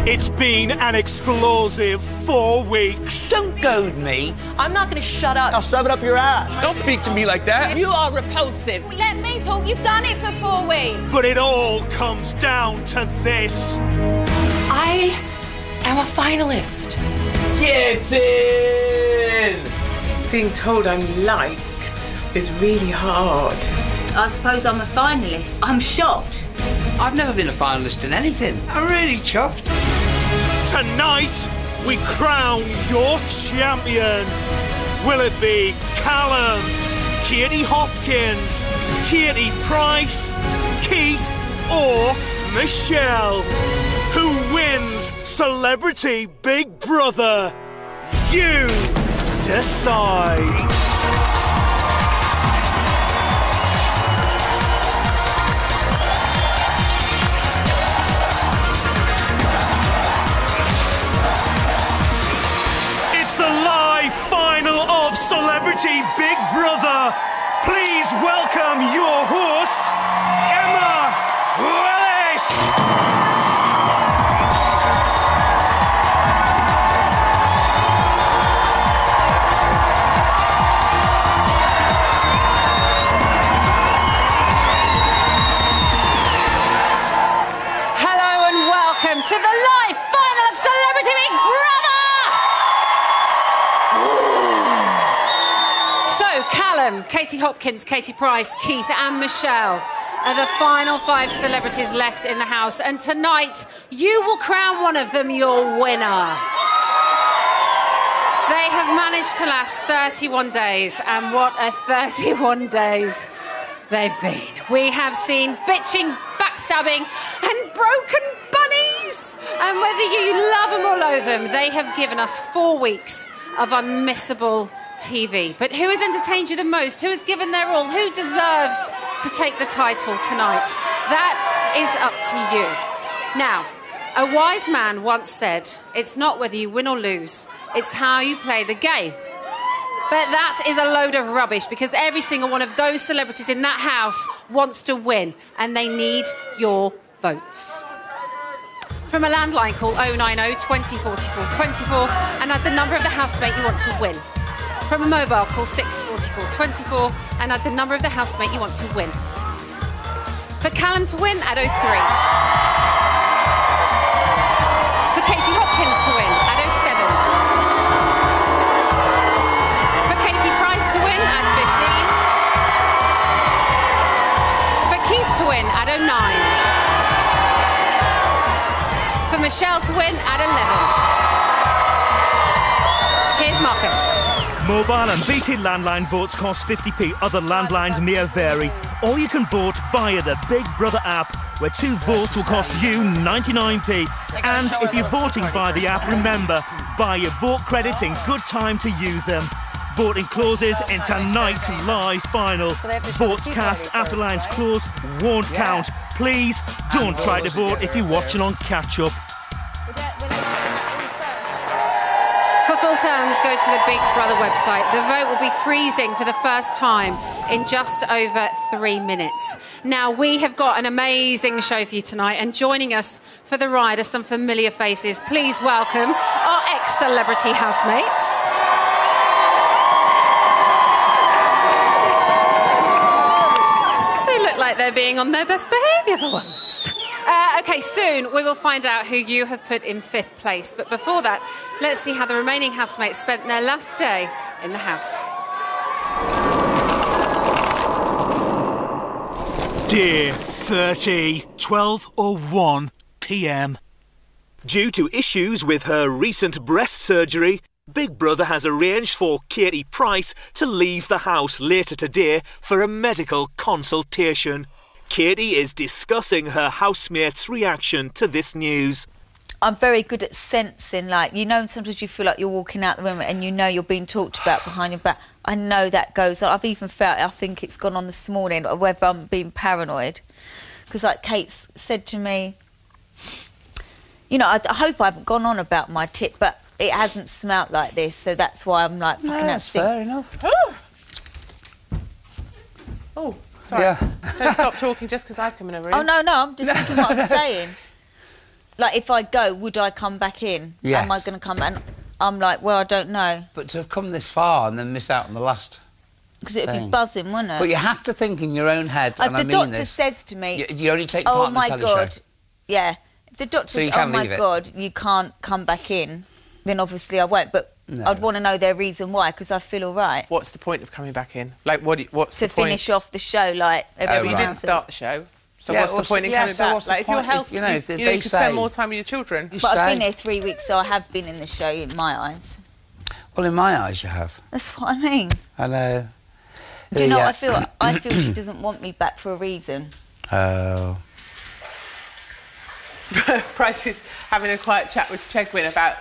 It's been an explosive 4 weeks. Don't goad me. I'm not going to shut up. I'll shove it up your ass. Don't speak to me like that. You are repulsive. Let me talk. You've done it for 4 weeks. But it all comes down to this. I am a finalist. Get in! Being told I'm liked is really hard. I suppose I'm a finalist. I'm shocked. I've never been a finalist in anything. I'm really chuffed. Tonight, we crown your champion. Will it be Callum, Katie Hopkins, Katie Price, Keith, or Michelle? Who wins Celebrity Big Brother? You decide. It's the live final of Celebrity Big Brother. Please welcome your host, Emma Willis. To the live final of Celebrity Big Brother! So, Callum, Katie Hopkins, Katie Price, Keith and Michelle are the final 5 celebrities left in the house. And tonight, you will crown one of them your winner. They have managed to last 31 days. And what a 31 days they've been. We have seen bitching, backstabbing and broken bunnies. And whether you love them or loathe them, they have given us 4 weeks of unmissable TV. But who has entertained you the most? Who has given their all? Who deserves to take the title tonight? That is up to you. Now, a wise man once said, it's not whether you win or lose, it's how you play the game. But that is a load of rubbish, because every single one of those celebrities in that house wants to win, and they need your votes. From a landline, call 090 20 44 24 and add the number of the housemate you want to win. From a mobile, call 644 24 and add the number of the housemate you want to win. For Callum to win, add 03. For Katie Hopkins to win, add 07. For Katie Price to win, add 15. For Keith to win, add 09. For Michelle to win, add 11. Here's Marcus. Mobile and BT landline votes cost 50p. Other landlines may vary. Or you can vote via the Big Brother app, where 2 votes will cost you 99p. And if you're voting via the app, remember, buy your vote credits in good time to use them. Voting closes in tonight's live final. Votes cast after lines close won't count. Please don't try to vote if you're watching on catch-up. For full terms, go to the Big Brother website. The vote will be freezing for the first time in just over 3 minutes. Now, we have got an amazing show for you tonight, and joining us for the ride are some familiar faces. Please welcome our ex-celebrity housemates. They look like they're being on their best behaviour for once. OK, soon we will find out who you have put in 5th place. But before that, let's see how the remaining housemates spent their last day in the house. Day 30, 12:01 p.m. Due to issues with her recent breast surgery, Big Brother has arranged for Katie Price to leave the house later today for a medical consultation. Katie is discussing her housemates' reaction to this news. I'm very good at sensing, like, you know, sometimes you feel like you're walking out the room and you know you're being talked about behind your back. I know that goes on. I've even felt, I think it's gone on this morning, whether I'm being paranoid. Because, like Kate said to me, you know, I hope I haven't gone on about my tip, but it hasn't smelt like this, so that's why I'm like, fucking that's fair enough. Oh, sorry. Yeah. Don't stop talking just because I've come in a room. Oh, no, I'm just thinking what I'm saying. like, if I go, would I come back in? Yes. Am I going to come? And I'm like, well, I don't know. But to have come this far and then miss out on the last... Because it'd be thing. buzzing, wouldn't it? But you have to think in your own head, and I the mean doctor this, says to me... You only take part oh, in the my telly God. show. Yeah. If the doctor So you says, oh, can my leave it. God, you can't come back in, then obviously I won't. But No. I'd want to know their reason why, because I feel all right. What's the point of coming back in? Like, what's To the point? finish off the show like everyone You right. didn't else. start the show. So Yeah, what's the point in coming so back? what's the Like, if you're point? healthy, You know, you they could say- spend more time with your children. You But I've stay. been here 3 weeks, so I have been in the show in my eyes. Well, in my eyes, you have. That's what I mean. I know. Do you know what Yeah. I feel? I feel she doesn't want me back for a reason. Oh. Price is having a quiet chat with Chegwin about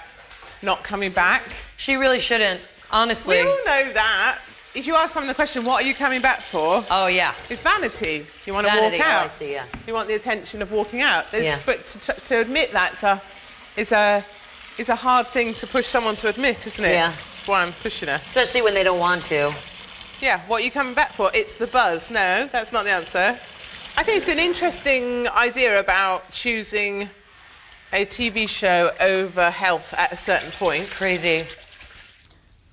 not coming back. She really shouldn't, honestly. We all know that. If you ask someone the question, what are you coming back for? Oh, yeah. It's vanity. You want to Vanity, walk oh, out. I see, yeah. You want the attention of walking out. Yeah. But to admit that is a hard thing to push someone to admit, isn't it? Yeah. That's why I'm pushing her. Especially when they don't want to. Yeah, what are you coming back for? It's the buzz. No, that's not the answer. I think it's an interesting idea about choosing a TV show over health at a certain point. Crazy.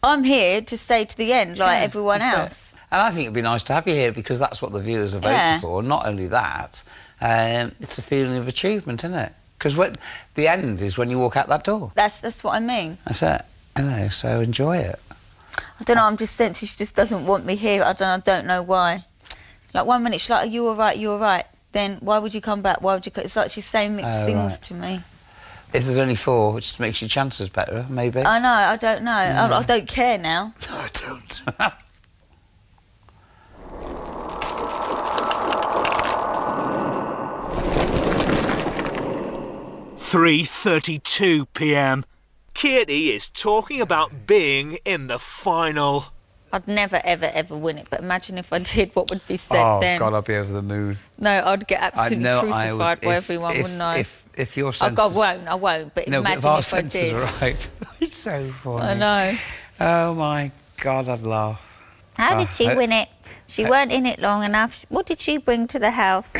I'm here to stay to the end, like everyone That's else. it. And I think it'd be nice to have you here because that's what the viewers are voting Yeah. for. Not only that, it's a feeling of achievement, isn't it? Because the end is when you walk out that door. That's what I mean. That's it. I know, so enjoy it. I don't know, I'm just sensing she just doesn't want me here. I don't know why. Like, 1 minute she's like, are you all right, you all right? Then why would you come back? Why would you... It's like she's saying mixed things right. to me. If there's only 4, it just makes your chances better, maybe. I know, I don't know. I don't care now. No, I don't. 3:32 p.m. Katie is talking about being in the final. I'd never, ever, ever win it, but imagine if I did, what would be said Oh, then? God, I'd be over the moon. No, I'd get absolutely I crucified would, by everyone, wouldn't I? If your I senses... won't, but No, imagine but if our if I senses did. are right. It's so funny. I know. Oh, my God, I'd laugh. How Oh, did she win it? She weren't in it long enough. What did she bring to the house?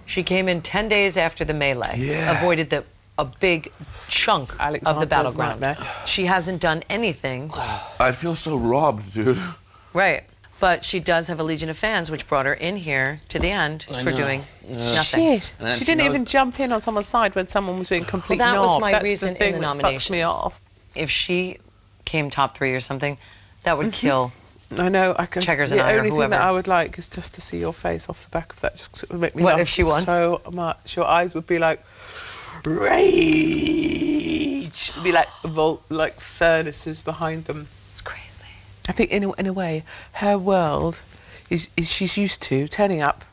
She came in 10 days after the melee. Yeah. Avoided a big chunk of the Alexander's battleground. nightmare. She hasn't done anything. I feel so robbed, dude. Right. But she does have a legion of fans, which brought her in here to the end for doing nothing. Shit. And then She she didn't knows- even jump in on someone's side when someone was being complete Well, that was knob. my That's reason the thing in the that fucks nominations. me off. If she came top 3 or something, that would kill. I know, I can... Checkers the and I or only thing whoever. that I would like is just to see your face off the back of that. Just 'cause it would make me What laugh if she won? so much. Your eyes would be like... Rage! It'd be like furnaces behind them. It's crazy. I think in a way, her world is she's used to turning up,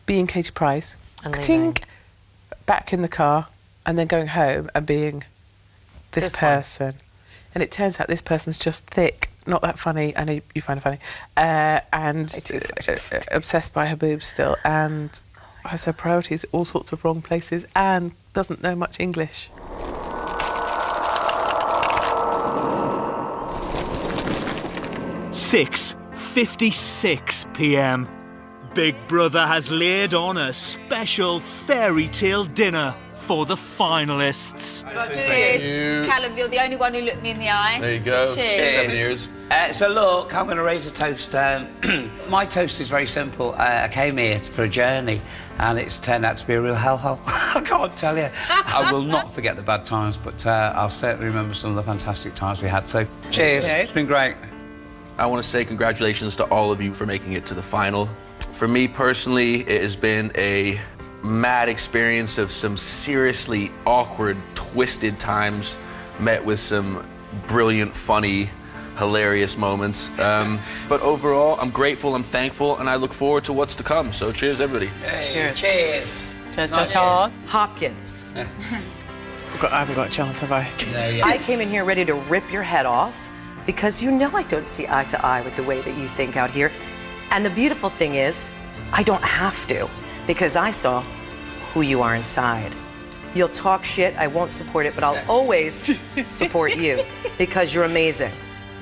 being Katie Price, And ka-ting, leaving. back in the car, and then going home and being this This one. person. And it turns out this person's just thick, not that funny. I know you find her funny, and obsessed by her boobs still, and has her priorities all sorts of wrong places, and doesn't know much English. Six 56 p.m. Big Brother has laid on a special fairy tale dinner for the finalists. Cheers. Callum, you're the only one who looked me in the eye. There you go. Cheers. 7 years. So look, I'm going to raise a toast. My toast is very simple. I came here for a journey and it's turned out to be a real hellhole. I can't tell you. I will not forget the bad times, but I'll certainly remember some of the fantastic times we had. So cheers. Okay. It's been great. I want to say congratulations to all of you for making it to the final. For me personally, it has been a mad experience of some seriously awkward, twisted times, met with some brilliant, funny, hilarious moments. But overall, I'm grateful, I'm thankful, and I look forward to what's to come. So cheers, everybody. Cheers. Cheers. Hopkins. I haven't got a chance, have I? I came in here ready to rip your head off because you know I don't see eye to eye with the way that you think out here. And the beautiful thing is, I don't have to because I saw who you are inside. You'll talk shit, I won't support it, but I'll always support you because you're amazing.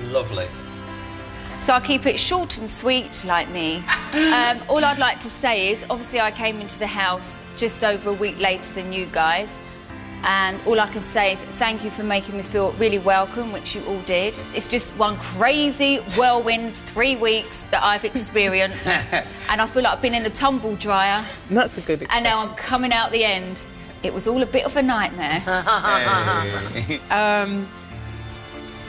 Lovely. So I keep it short and sweet, like me. All I'd like to say is, obviously I came into the house just over a week later than you guys, and all I can say is thank you for making me feel really welcome, which you all did. It's just one crazy whirlwind 3 weeks that I've experienced, and I feel like I've been in a tumble dryer. That's a good expression. And now I'm coming out the end. It was all a bit of a nightmare.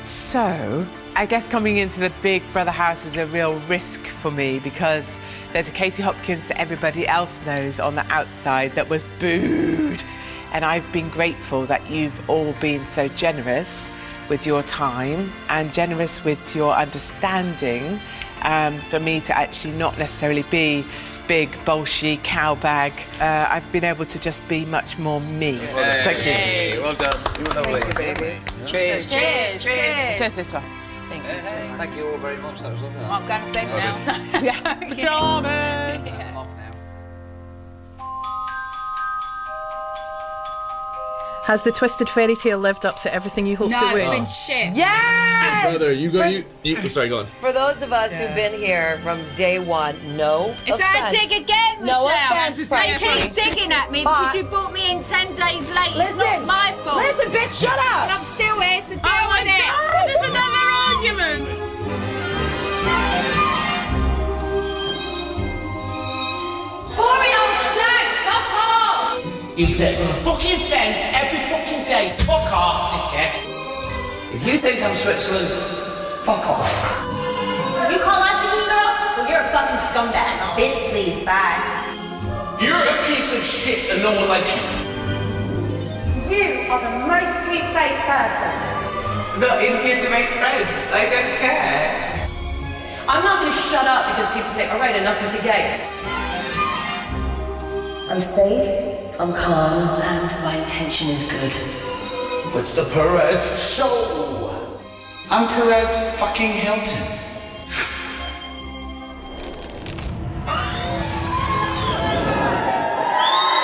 So, I guess coming into the Big Brother house is a real risk for me because there's a Katie Hopkins that everybody else knows on the outside that was booed. And I've been grateful that you've all been so generous with your time and generous with your understanding for me to actually not necessarily be big, bolshy, cow bag. I've been able to just be much more me. Thank you. Hey, well done. You were lovely. Thank you, baby. Cheers. Cheers. Cheers. Cheers to us. Thank you so much. Thank you all very much. That was lovely. I'm going to bed now. Yeah, pajamas. I'm off now. Has the twisted fairy tale lived up to everything you hoped No, it would? it's been shit. Yes! Brother, you go. You sorry, go on. For those of us who've been here from day one, no Is that a dig again, No Michelle? offense, They Frankie. keep digging at me But- because you brought me in 10 days late. It's Listen, not my fault. listen, bitch, shut up! And I'm still here, so deal with it. There's another argument! Boring old slag, fuck off! You sit on a fucking fence every fucking day. Fuck off, dickhead. If you think I'm Switzerland, fuck off. You call us the mean girls? Well, you're a fucking scumbag. Bitch, please, bye. You're a piece of shit and no one likes you. You are the most sweet-faced person. I'm not in here to make friends. I don't care. I'm not going to shut up because people say, all right, enough with the gay. I'm safe, I'm calm, and my intention is good. It's the Perez show. I'm Perez fucking Hilton.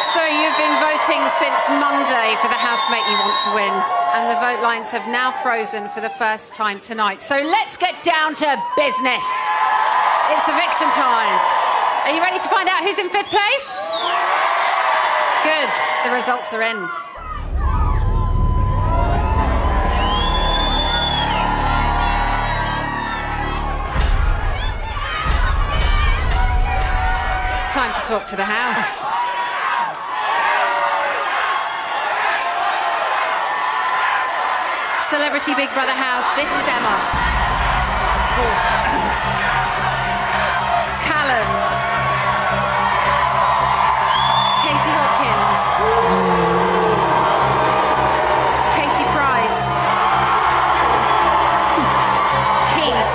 So you've been voting since Monday for the housemate you want to win, and the vote lines have now frozen for the first time tonight. So let's get down to business. It's eviction time. Are you ready to find out who's in 5th place? Good, the results are in. It's time to talk to the house. Celebrity Big Brother house, this is Emma. Callum. Katie Hopkins. Katie Price. Keith.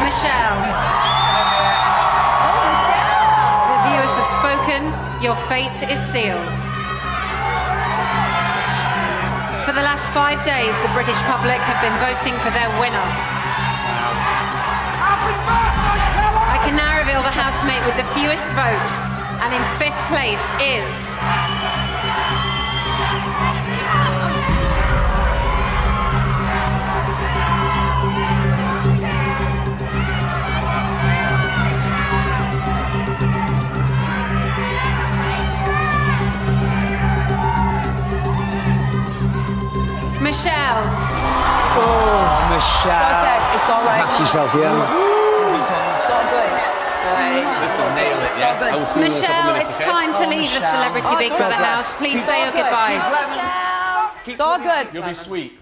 Michelle. The viewers have spoken. Your fate is sealed. For the last 5 days, the British public have been voting for their winner. I can now reveal the housemate with the fewest votes, and in 5th place is... Michelle. Oh, Michelle. Okay, it's all right. That's yourself, yeah. It's all good. Listen, nail it, yeah? I will see you in a couple Michelle, minutes, it's okay? time to leave the Celebrity Big Brother house. Please say your goodbyes. It's all good. You'll be sweet.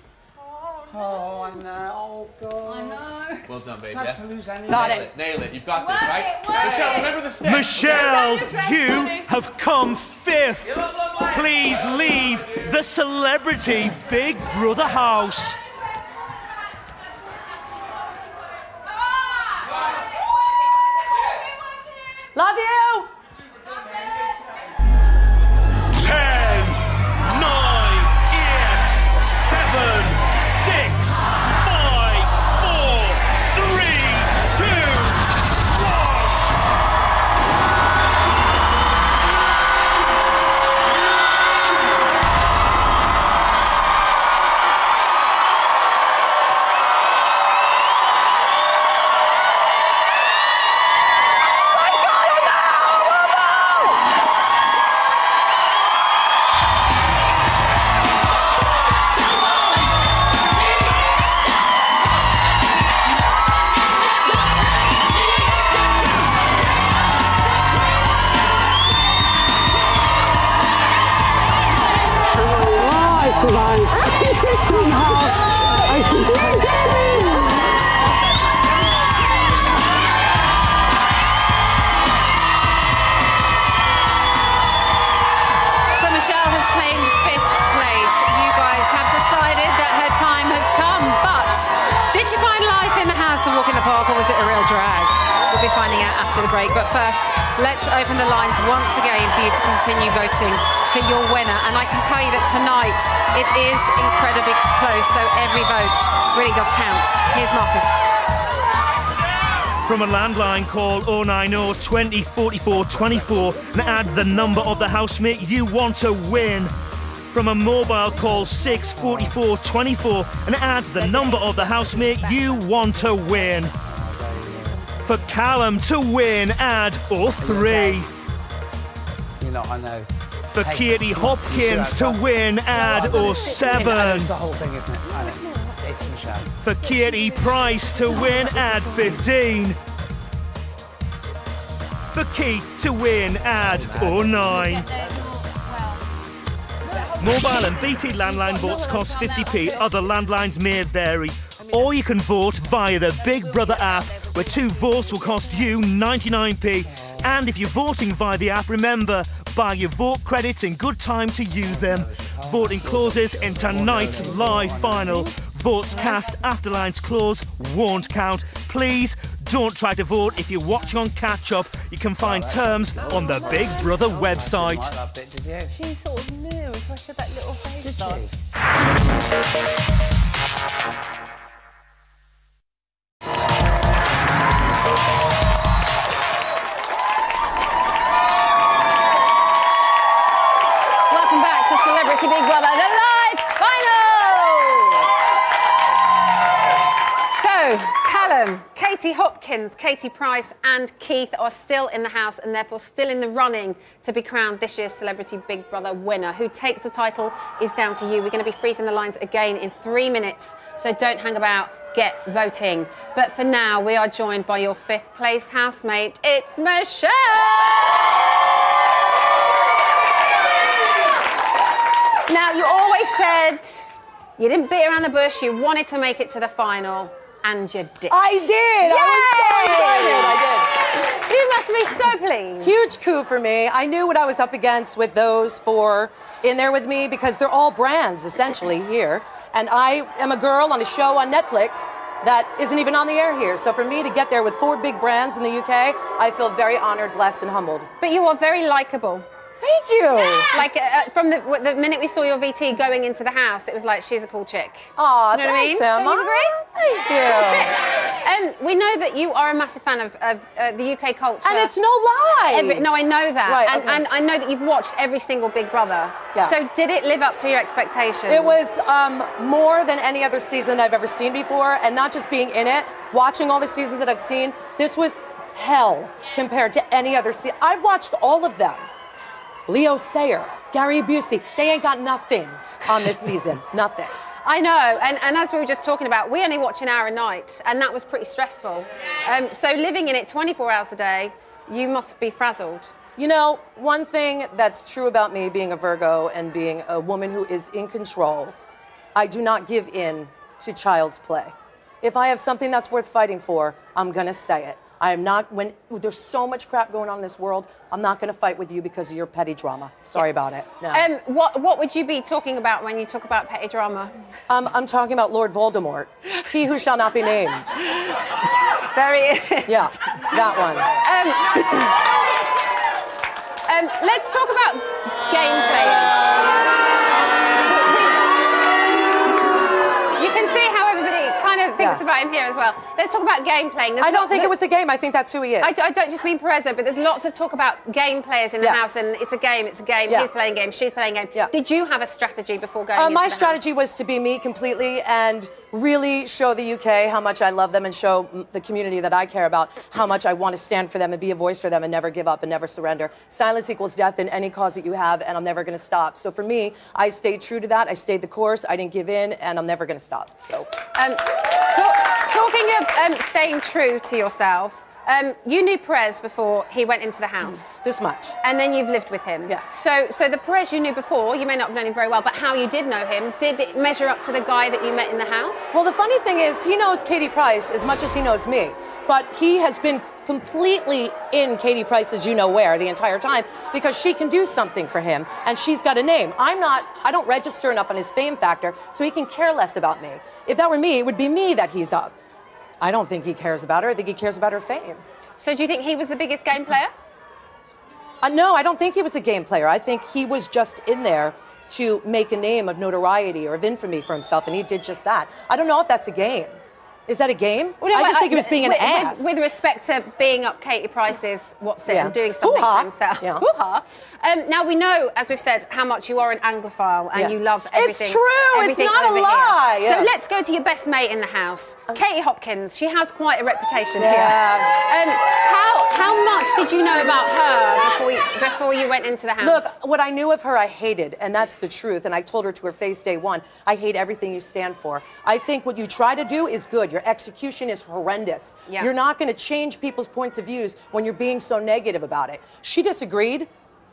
Oh, I know. Oh, God. I know. Well done, babe. Sad Yeah? to lose anyone. Got it. Nail it. You've got this, right? Michelle, remember the steps. Michelle, you have come 5th. Please leave the Celebrity Big Brother house. Love you. 10, 9, 8, 7, 6, 5, 4, 3, 2, 1. Michelle has claimed 5th place. You guys have decided that her time has come, but did she find life in the house and walk in the park, or was it a real drag? We'll be finding out after the break, but first, let's open the lines once again for you to continue voting for your winner. And I can tell you that tonight, it is incredibly close, so every vote really does count. Here's Marcus. From a landline, call 090 20 44 24 and add the number of the housemate you want to win. From a mobile, call 644 24 and add the number of the housemate you want to win. For Callum to win, add 03. You know, I know. For Katie Hopkins to win, add 07. It's the whole thing, isn't it? I know. It's Michelle. For Katie Price to win, add 15. For Keith to win, add 09. Mobile and BT landline votes cost 50p. Other landlines may vary. Or you can vote via the Big Brother app, where 2 votes will cost you 99p. And if you're voting via the app, remember, buy your vote credits in good time to use them. Voting closes in tonight's live final. Votes cast after lines close won't count. Please don't try to vote if you're watching on catch-up. You can find terms on the Big Brother website. I loved it, did you? She sort of knew, so I said that little face. Welcome back to Celebrity Big Brother, the live final! So, Callum, Katie Hopkins, Katie Price and Keith are still in the house and therefore still in the running to be crowned this year's Celebrity Big Brother winner. Who takes the title is down to you. We're going to be freezing the lines again in 3 minutes, so don't hang about, get voting. But for now, we are joined by your 5th place housemate. It's Michelle! Now, you always said you didn't beat around the bush, you wanted to make it to the final, and you did. I did! Yay! I was so excited, I did. You must be so pleased. Huge coup for me. I knew what I was up against with those 4 in there with me because they're all brands, essentially, here. And I am a girl on a show on Netflix that isn't even on the air here. So for me to get there with 4 big brands in the UK, I feel very honored, blessed, and humbled. But you are very likeable. Thank you. Like, from the minute we saw your VT going into the house, it was like, she's a cool chick. Aw, you know thanks, what I mean? Emma. Don't you agree? Thank you. Cool chick. We know that you are a massive fan of the UK culture. And it's no lie. No, I know that. Right, okay. And I know that you've watched every single Big Brother. Yeah. So did it live up to your expectations? It was more than any other season I've ever seen before. And not just being in it, watching all the seasons that I've seen, this was hell compared to any other season. I've watched all of them. Leo Sayer, Gary Busey, they ain't got nothing on this season. Nothing. I know, and as we were just talking about, we only watch an hour a night, and that was pretty stressful. So living in it 24 hours a day, you must be frazzled. You know, one thing that's true about me being a Virgo and being a woman who is in control, I do not give in to child's play. If I have something that's worth fighting for, I'm gonna say it. I am not, when there's so much crap going on in this world, I'm not going to fight with you because of your petty drama. Sorry about it. No. What would you be talking about when you talk about petty drama? I'm talking about Lord Voldemort, he who shall not be named. There he is. Yeah, that one. Let's talk about gameplay. You can see how everybody kind of thinks about him here as well. Let's talk about game playing. I don't think it was a game. I think that's who he is. I don't just mean Perezzo, but there's lots of talk about game players in the house, and it's a game, Yeah. he's playing game, she's playing game. Yeah. Did you have a strategy before going into My the strategy was to be me completely and really show the UK how much I love them and show the community that I care about how much I want to stand for them and be a voice for them and never give up and never surrender. Silence equals death in any cause that you have, and I'm never going to stop. So for me, I stayed true to that. I stayed the course. I didn't give in, and I'm never going to stop. So, talking of staying true to yourself, You knew Perez before he went into the house. This much. And then you've lived with him. Yeah. So the Perez you knew before, you may not have known him very well, but how you did know him, did it measure up to the guy that you met in the house? Well, the funny thing is, he knows Katie Price as much as he knows me, but he has been completely in Katie Price's you-know-where the entire time because she can do something for him, and she's got a name. I don't register enough on his fame factor, so he can care less about me. If that were me, it would be me that he's up. I don't think he cares about her. I think he cares about her fame. So do you think he was the biggest game player? No, I don't think he was a game player. I think he was just in there to make a name of notoriety or of infamy for himself, and he did just that. I don't know if that's a game. Is that a game? Well, no, I just think he was being an ass. With respect to being up Katie Price's and doing something Hoo-ha. for himself. Yeah. Hoo-ha. Now, we know, as we've said, how much you are an Anglophile and you love everything. It's true. Everything it's not over a lie. Here. So let's go to your best mate in the house, Katie Hopkins. She has quite a reputation here. How much did you know about her before you went into the house? Look, what I knew of her, I hated, and that's the truth. And I told her to her face day one, I hate everything you stand for. I think what you try to do is good. Your execution is horrendous. Yeah. You're not going to change people's points of views when you're being so negative about it. She disagreed.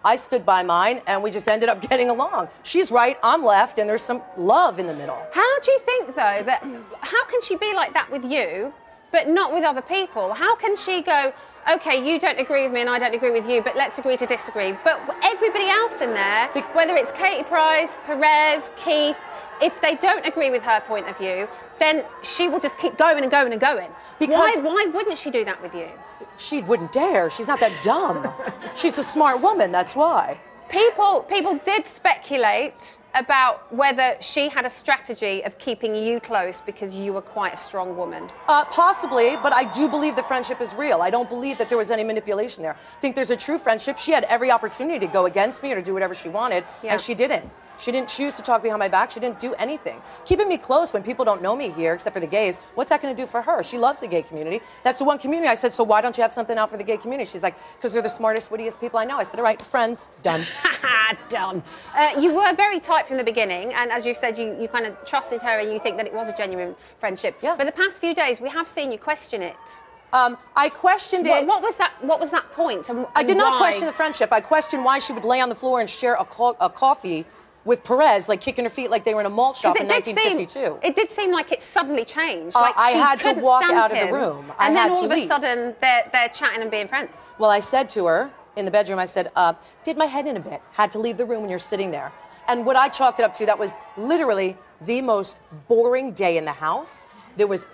I stood by mine, and we just ended up getting along. She's right, I'm left, and there's some love in the middle. How do you think, though, that how can she be like that with you, but not with other people? How can she go, okay, you don't agree with me and I don't agree with you, but let's agree to disagree. But everybody else in there, whether it's Katie Price, Perez, Keith, if they don't agree with her point of view, then she will just keep going and going and going. Because why wouldn't she do that with you? She wouldn't dare. She's not that dumb. She's a smart woman, that's why. People did speculate about whether she had a strategy of keeping you close because you were quite a strong woman. Possibly, but I do believe the friendship is real. I don't believe that there was any manipulation there. I think there's a true friendship. She had every opportunity to go against me or to do whatever she wanted, and she didn't. She didn't choose to talk behind my back. She didn't do anything. Keeping me close when people don't know me here, except for the gays, what's that going to do for her? She loves the gay community. That's the one community. I said, so why don't you have something out for the gay community? She's like, because they're the smartest, wittiest people I know. I said, all right, friends, done. Done. You were very tight from the beginning, and as you said, you kind of trusted her and you think that it was a genuine friendship. Yeah. But the past few days, we have seen you question it. I questioned it. What was that point? And I did not why? question the friendship. I questioned why she would lay on the floor and share a coffee with Perez, like kicking her feet like they were in a malt shop in 1952. It did seem like it suddenly changed. I had to walk out of the room. And then all of a sudden, they're chatting and being friends. Well, I said to her in the bedroom, I said, did my head in a bit. Had to leave the room when you're sitting there. And what I chalked it up to, that was literally the most boring day in the house. There was,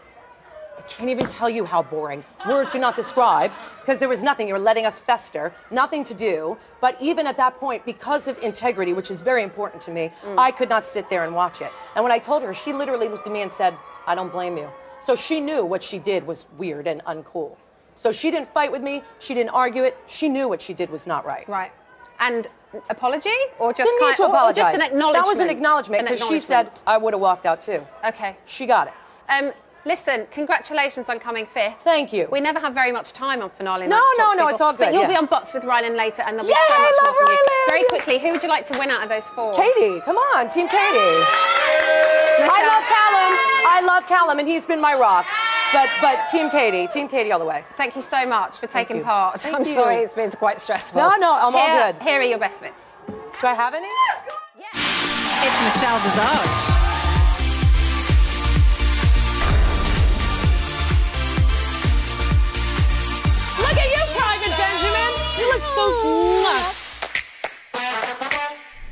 I can't even tell you how boring. Words do not describe, because there was nothing. You were letting us fester, nothing to do. But even at that point, because of integrity, which is very important to me, I could not sit there and watch it. And when I told her, she literally looked at me and said, I don't blame you. So she knew what she did was weird and uncool. So she didn't fight with me. She didn't argue it. She knew what she did was not right. Right. And apology? Or just didn't need to apologize. Or just an acknowledgement? That was an acknowledgement, because she said I would have walked out too. Okay. She got it. Listen, congratulations on coming fifth. Thank you. We never have very much time on finale No, night to talk to no, people, it's all good. But you'll be on Bots with Rylan later, and there'll be so much more from you. Very quickly, who would you like to win out of those four? Katie, come on, Team Katie. I love Callum, and he's been my rock. But Team Katie all the way. Thank you so much for taking part. Thank I'm you. sorry, it's been quite stressful. No, I'm all good. Here are your best bits. Do I have any? Yeah. It's Michelle Visage. Look at you, Private Benjamin. You look so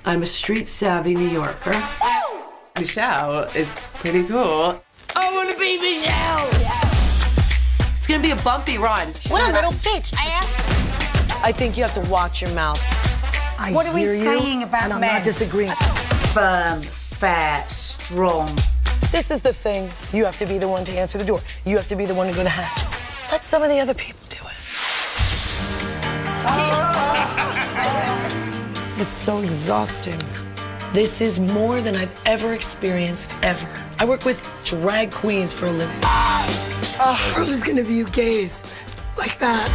I'm a street-savvy New Yorker. Michelle is pretty cool. I want to be Michelle! It's gonna be a bumpy run. What a little bitch, I asked. I think you have to watch your mouth. What are we saying about and I'm men? not disagreeing. Firm, fair, strong. This is the thing. You have to be the one to answer the door. You have to be the one to go to the hatch. Let some of the other people do it. It's so exhausting. This is more than I've ever experienced, ever. I work with drag queens for a living. We're just gonna view gays like that.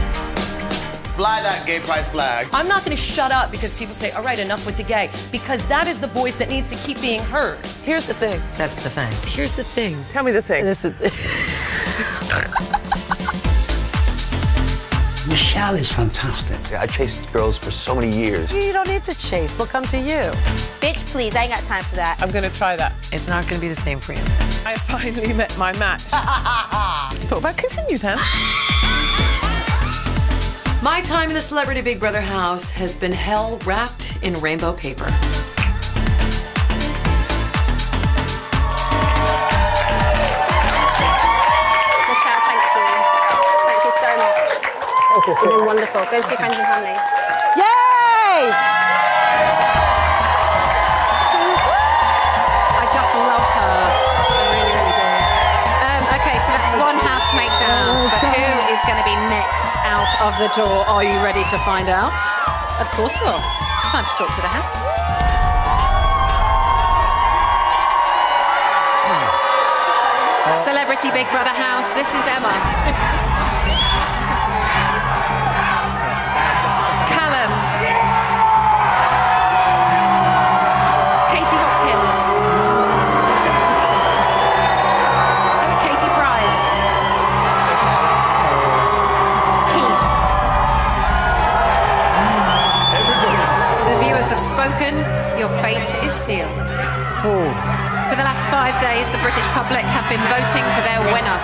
Fly that gay pride flag. I'm not going to shut up because people say, all right, enough with the gay, because that is the voice that needs to keep being heard. Here's the thing. That's the thing. Here's the thing. Tell me the thing. This is Michelle is fantastic. I chased girls for so many years. You don't need to chase. They'll come to you. Bitch, please, I ain't got time for that. I'm going to try that. It's not going to be the same for you. I finally met my match. Thought about kissing you then. My time in the Celebrity Big Brother house has been hell wrapped in rainbow paper. It's been wonderful. Go see friends and family. Yay! I just love her. I really, really do. Okay, so that's one housemate down. But who is going to be next out of the door? Are you ready to find out? Of course you are. It's time to talk to the house. Celebrity Big Brother house. This is Emma. Have spoken, your fate is sealed. For the last 5 days, the British public have been voting for their winner.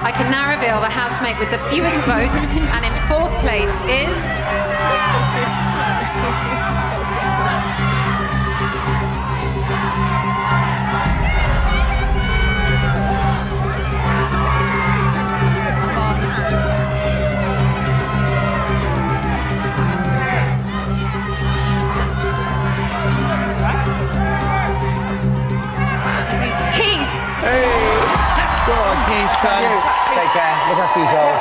I can now reveal the housemate with the fewest votes, and in 4th place is... Take care. Look after yourselves.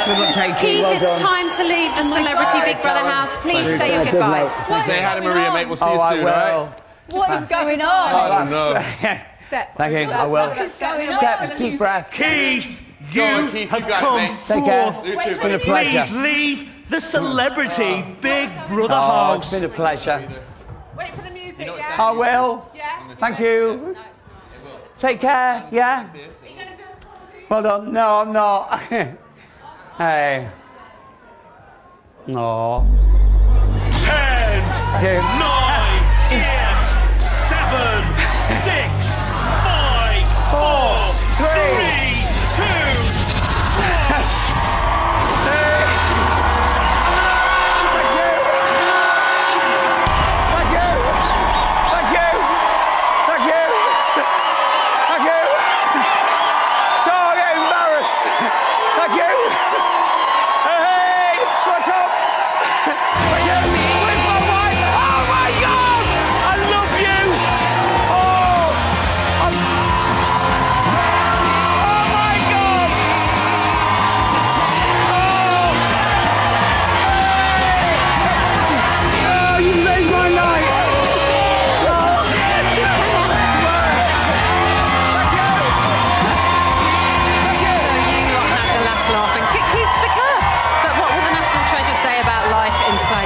Good luck, Katie. Keith, well it's done. time to leave the Celebrity Big Brother house. Please say your goodbyes. Say hi to Maria, mate. We'll see you soon, all right? What is going on? Oh, no. Thank you. I will. Step, deep breath. Keith, you have come Take care. forth. It's been a pleasure. Please leave the Celebrity Big Brother Oh, house. it's been a pleasure. Wait for the music, yeah? I will. Yeah? Thank you. Take care, yeah? Well done. No, I'm not. Hey. No. 10, 9, 8, 7, 6, 5, 4, 3, 2, 1.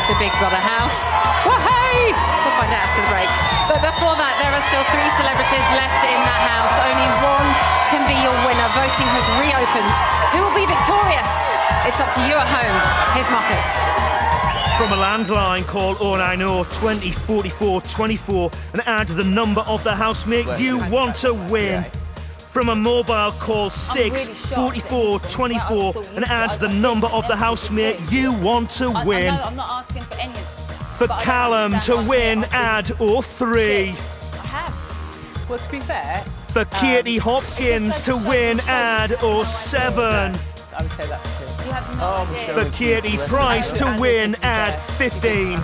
The Big Brother house. Whoa-hey! We'll find out after the break. But before that, there are still 3 celebrities left in that house. Only one can be your winner. Voting has reopened. Who will be victorious? It's up to you at home. Here's Marcus. From a landline, call 090 20 44 24 and add the number of the housemate you want to win. From a mobile, call 6 44 24 and add the number of the housemate you want to win. I'm not asking for any. For Callum to win, add 03. I have. Well, to be fair... For Katie Hopkins to win, add 07. I would say that's true. You have no idea. For Katie Price to win, add 15.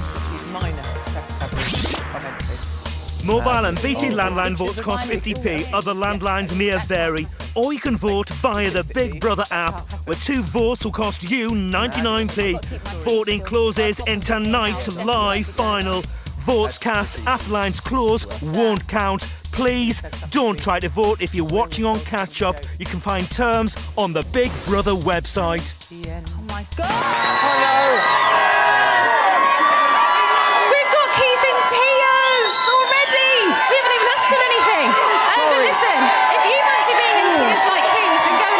Mobile and BT landline votes cost 50p. Other landlines may vary. Or you can vote via the Big Brother app, where 2 votes will cost you 99p. Voting closes in tonight's live final. Votes cast after lines close won't count. Please don't try to vote if you're watching on catch up. You can find terms on the Big Brother website. Oh my God! We've got Keith in tears already. We haven't even asked him anything. But listen, if you fancy being in tears like Keith and going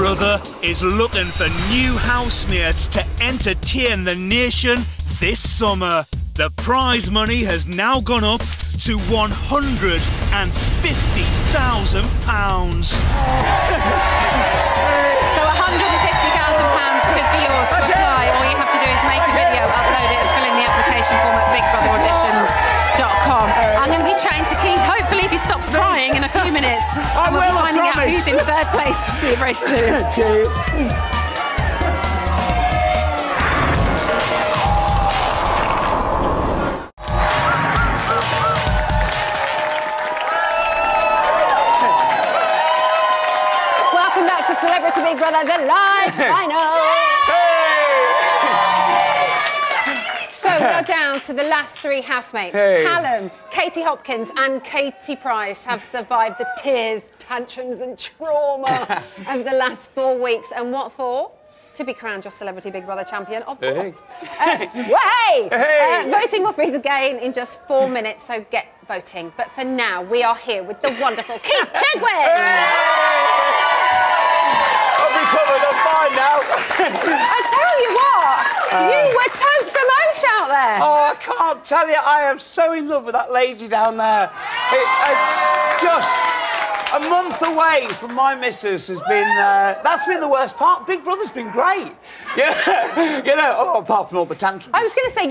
Brother is looking for new housemates to entertain the nation this summer. The prize money has now gone up to £150,000. So £150,000 could be yours to apply. All you have to do is make a video, upload it and fill in the application form at bigbrotherauditions.com. I'm going to be chatting to Keith, hopefully if he stops crying in a few minutes. And we'll be finding out who's in third place. We'll see you very soon. Cheers. Welcome back to Celebrity Big Brother, the live final. So we're down to the last three housemates. Hey. Callum, Katie Hopkins and Katie Price have survived the tears, tantrums and trauma of the last 4 weeks. And what for? To be crowned your Celebrity Big Brother champion, of course. Voting will freeze again in just 4 minutes, so get voting. But for now, we are here with the wonderful Keith Chegwin. I'll be covered, I'm fine now. I tell you what, you were totes emotion out there. Oh, I can't tell you, I am so in love with that lady down there. It's just a month away from my missus has been... that's been the worst part. Big Brother's been great. Yeah, you know, apart from all the tantrums. I was going to say,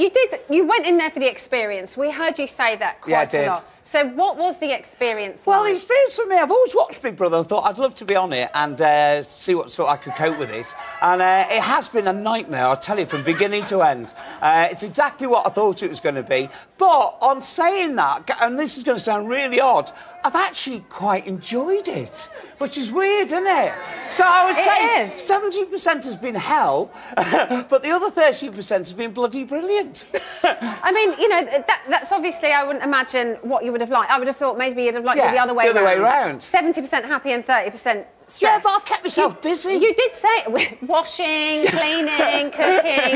you went in there for the experience. We heard you say that quite a lot. So what was the experience like? Well, the experience for me, I've always watched Big Brother and thought I'd love to be on it and see what sort I could cope with it. And it has been a nightmare, I'll tell you, from beginning to end. It's exactly what I thought it was going to be. But on saying that, and this is going to sound really odd, I've actually quite enjoyed it, which is weird, isn't it? So I would say 70% has been hell, but the other 30% has been bloody brilliant. I mean, you know, that's obviously, I wouldn't imagine what you would have liked. I would have thought maybe you'd have liked it the other way around. 70% happy and 30% stressed. Yeah, but I've kept myself busy. You did say washing, cleaning, cooking.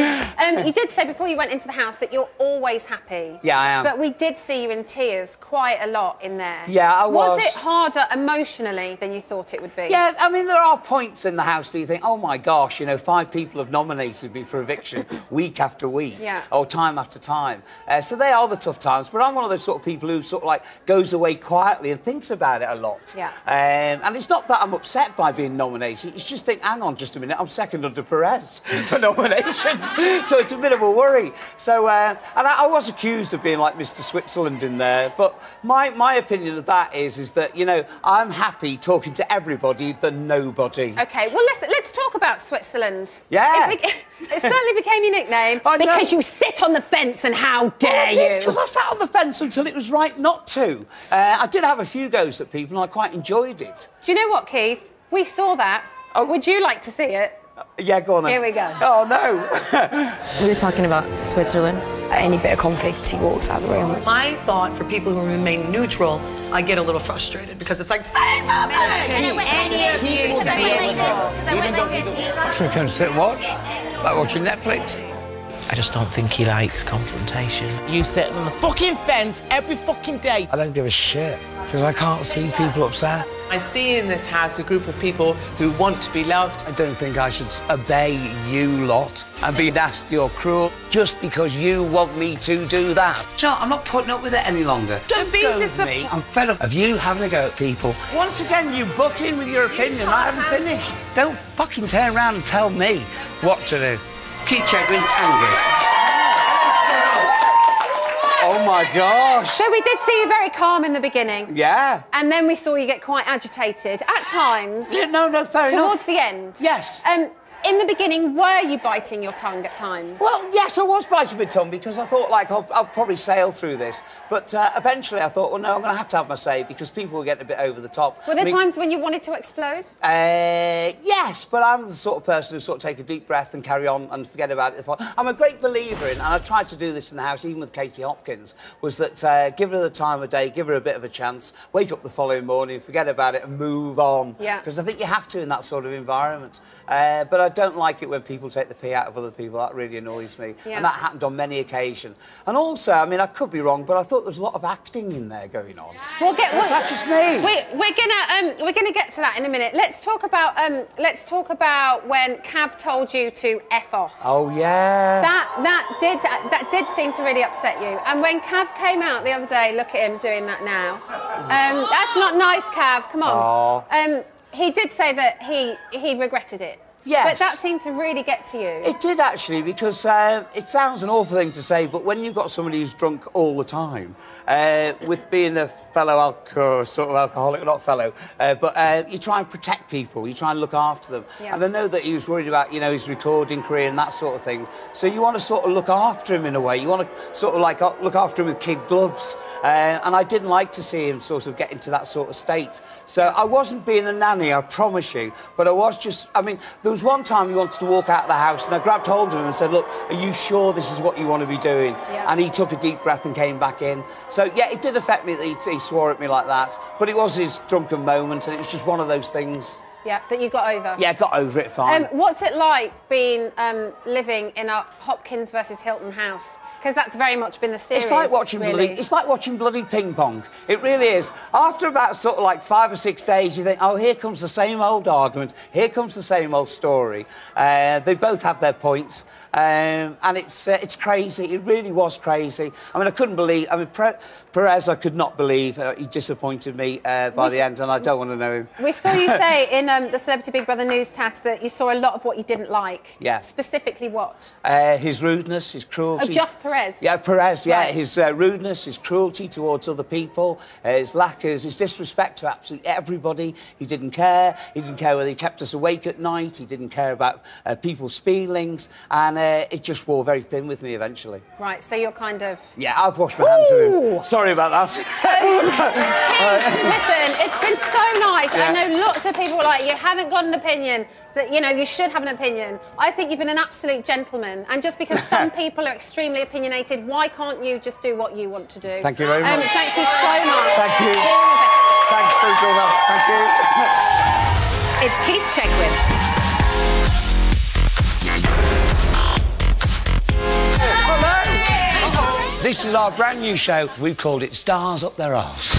You did say before you went into the house that you're always happy. Yeah, I am. But we did see you in tears quite a lot in there. Yeah, I was. Was it harder emotionally than you thought it would be? Yeah, I mean, there are points in the house that you think, oh, my gosh, you know, 5 people have nominated me for eviction week after week. Yeah. Or time after time. So they are the tough times. But I'm one of those sort of people who sort of, like, goes away quietly and thinks about it a lot. Yeah. And it's not that I'm upset by being nominated. It's just think, hang on just a minute, I'm second under Perez for nominations. So it's a bit of a worry. So, and I was accused of being like Mr. Switzerland in there. But my opinion of that is that, you know, I'm happy talking to everybody than nobody. OK, well, let's talk about Switzerland. Yeah. It certainly became your nickname because you sit on the fence and how dare you. Because I sat on the fence until it was right not to. I did have a few goes at people and I quite enjoyed it. Do you know what, Keith? We saw that. Oh. Would you like to see it? Yeah, go on then. Here we go. Oh, no. We were talking about Switzerland. Any bit of conflict, he walks out the room. My thought for people who remain neutral, I get a little frustrated because it's like, say something! Should we come sit and watch? It's like watching Netflix. I just don't think he likes confrontation. You sit on the fucking fence every fucking day. I don't give a shit, because I can't see people upset. I see in this house a group of people who want to be loved. I don't think I should obey you lot and be nasty or cruel just because you want me to do that. John, I'm not putting up with it any longer. Don't be disappointed. I'm fed up of you having a go at people. Once again, you butt in with your opinion. I haven't finished. Don't fucking turn around and tell me what to do. Keith Chegwin, angry. Oh, my gosh. So we did see you very calm in the beginning. Yeah. And then we saw you get quite agitated at times. Yeah, no, fair enough. Towards the end. Yes. In the beginning, were you biting your tongue at times? Well, yes, I was biting my tongue because I thought, like, I'll probably sail through this. But eventually I thought, well, no, I'm going to have my say because people were getting a bit over the top. Were there times when you wanted to explode? Yes, but I'm the sort of person who sort of take a deep breath and carry on and forget about it. I'm a great believer in, and I tried to do this in the house, even with Katie Hopkins, was that give her the time of day, give her a bit of a chance, wake up the following morning, forget about it and move on. Yeah. Because I think you have to in that sort of environment. But I don't like it when people take the pee out of other people. That really annoys me. Yeah. And that happened on many occasions. And also, I mean, I could be wrong, but I thought there was a lot of acting in there going on. We'll get. Is that just me? We're gonna get to that in a minute. Let's talk about when Cav told you to F off. Oh yeah. That did seem to really upset you. And when Cav came out the other day, look at him doing that now. That's not nice, Cav. Come on. Oh. He did say that he regretted it. Yes. But that seemed to really get to you. It did, actually, because it sounds an awful thing to say, but when you've got somebody who's drunk all the time, with being a fellow alcoholic, not fellow, but you try and protect people, you try and look after them. Yeah. And I know that he was worried about, you know, his recording career and that sort of thing. So you want to sort of look after him in a way. You want to sort of like look after him with kid gloves. And I didn't like to see him sort of get into that sort of state. So I wasn't being a nanny, I promise you, but I was just, I mean, there was one time he wanted to walk out of the house and I grabbed hold of him and said, look, are you sure this is what you want to be doing? Yeah. And he took a deep breath and came back in. So, yeah, it did affect me that he swore at me like that. But it was his drunken moment and it was just one of those things. Yeah, that you got over. Yeah, got over it fine. What's it like being living in a Hopkins versus Hilton house? Because that's very much been the series. It's like watching bloody ping pong. It really is. After about sort of like 5 or 6 days, you think, oh, here comes the same old argument. Here comes the same old story. They both have their points, and it's crazy. It really was crazy. I mean, I couldn't believe. I mean, Perez, I could not believe he disappointed me by the end, and I don't want to know him. We saw you say in the Celebrity Big Brother news task that you saw a lot of what you didn't like. Yeah. Specifically, what? His rudeness, his cruelty. Oh, just Perez. Yeah, Perez, yeah. Right. His rudeness, his cruelty towards other people, his his disrespect to absolutely everybody. He didn't care. He didn't care whether he kept us awake at night. He didn't care about people's feelings. And it just wore very thin with me eventually. Right, so you're kind of... Yeah, I've washed my hands of him. Sorry about that. Listen, it's been so nice. Yeah. I know lots of people are like, you haven't got an opinion, that, you know, you should have an opinion. I think you've been an absolute gentleman. And just because some people are extremely opinionated, why can't you just do what you want to do? Thank you very much. Thank you so much. Thank you. All the best. Thanks for doing that. Thank you. It's Keith Chegwin. This is our brand new show. We've called it Stars Up Their Arse.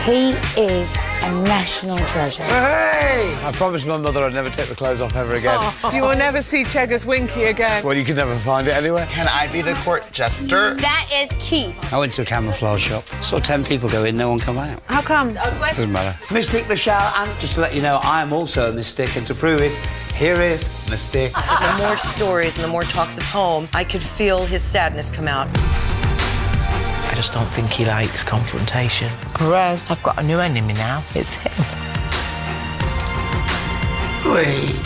He is a national treasure. Hey! I promised my mother I'd never take the clothes off ever again. Oh. You will never see Chegger's Winky again. Well, you can never find it anywhere. Can I be the court jester? That is Keith. I went to a camouflage shop. Saw 10 people go in, no one come out. How come? Doesn't matter. Mystic Michelle, and just to let you know, I am also a mystic, and to prove it, here is Mystic. The more stories and the more talks of home, I could feel his sadness come out. I just don't think he likes confrontation. Perez, I've got a new enemy now. It's him. Wait.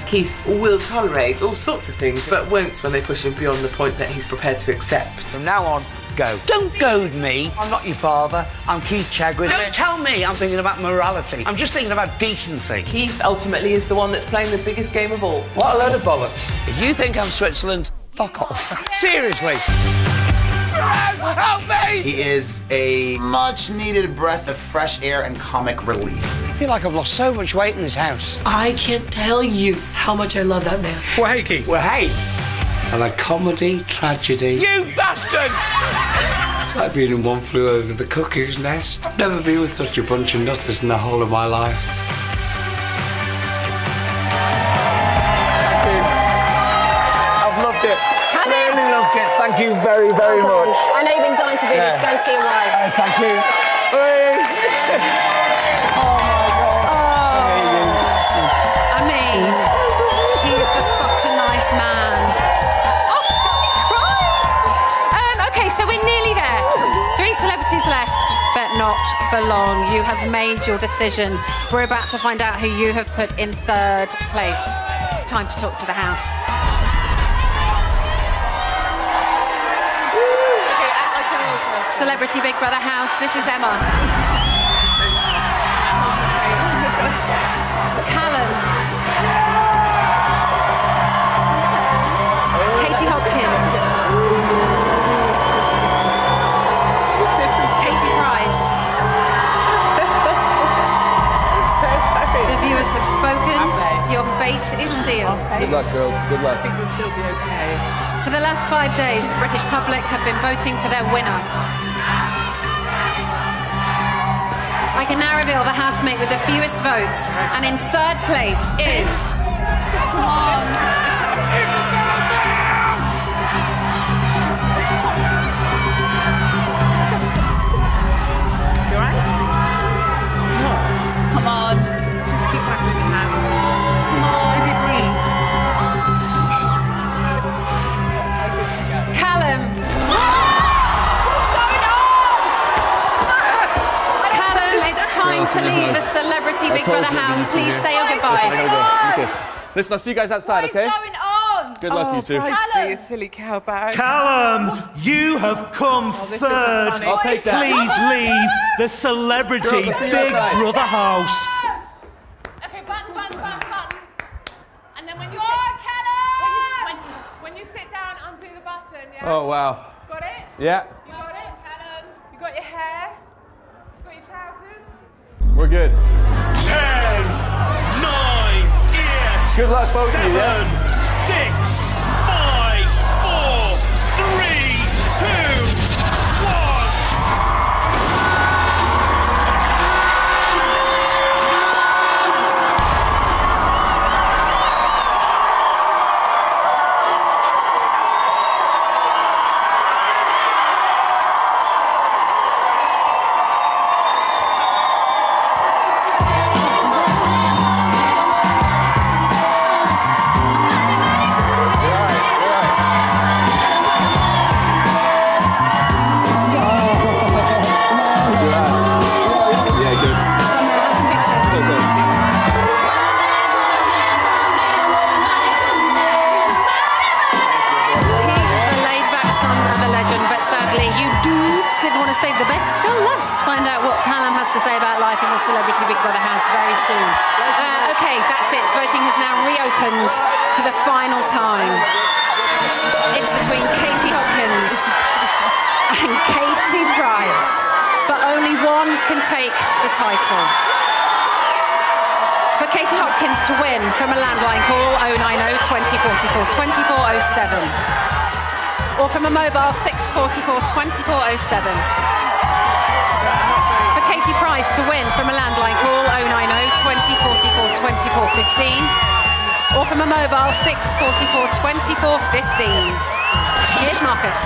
Keith will tolerate all sorts of things, but won't when they push him beyond the point that he's prepared to accept. From now on, go. Don't goad me. I'm not your father. I'm Keith Chegwin. Don't tell me I'm thinking about morality. I'm just thinking about decency. Keith ultimately is the one that's playing the biggest game of all. What a load of bollocks. If you think I'm Switzerland, fuck off. Seriously. Help me! He is a much-needed breath of fresh air and comic relief. I feel like I've lost so much weight in this house. I can't tell you how much I love that man. Well, hey, Keith. Well, hey. And a comedy tragedy. You bastards! It's like being in One Flew Over the Cuckoo's Nest. I've never been with such a bunch of nutters in the whole of my life. I've loved it. Really loved it. Thank you very, very much. I know you've been dying to do this. Go and see your wife. Thank you. I mean, he is just such a nice man. Oh, he cried. OK, so we're nearly there. 3 celebrities left, but not for long. You have made your decision. We're about to find out who you have put in 3rd place. It's time to talk to the house. Celebrity Big Brother house, this is Emma. Callum. Katie Hopkins. Katie Price. The viewers have fate is sealed. Good luck, girls. Good luck. I think we'll still be okay. For the last 5 days, the British public have been voting for their winner. I can now reveal the housemate with the fewest votes, and in 3rd place is... Come on. You alright? What? Come on. Just keep back with your hands. Come on. Maybe breathe. Callum. Callum, it's time to leave the Celebrity Big Brother house. Please say your goodbyes. Listen, I'll see you guys outside, okay? What's going on? Good luck, you two. Callum. You silly cowbag. Callum, you have come third. I'll take that. Please leave the Celebrity Girls, I'll see you Big outside. Brother house. Okay, button. And then when you when you sit down, undo the button, yeah? Oh, wow. Got it? Yeah, You got it, Callum? You got your hair? You got your trousers? we're good. 10, 9, 8, Good luck, both of you, 7, yeah? 6, 5, 4, 3, 2, 1. Save the best till last. Find out what Callum has to say about life in the Celebrity Big Brother house very soon. Okay, that's it. Voting has now reopened for the final time. It's between Katie Hopkins and Katie Price, but only one can take the title. For Katie Hopkins to win from a landline call 090 2044 2407. Or from a mobile 644 2407. For Katie Price to win from a landline call 090 2044 2415. Or from a mobile 644 2415. Here's Marcus.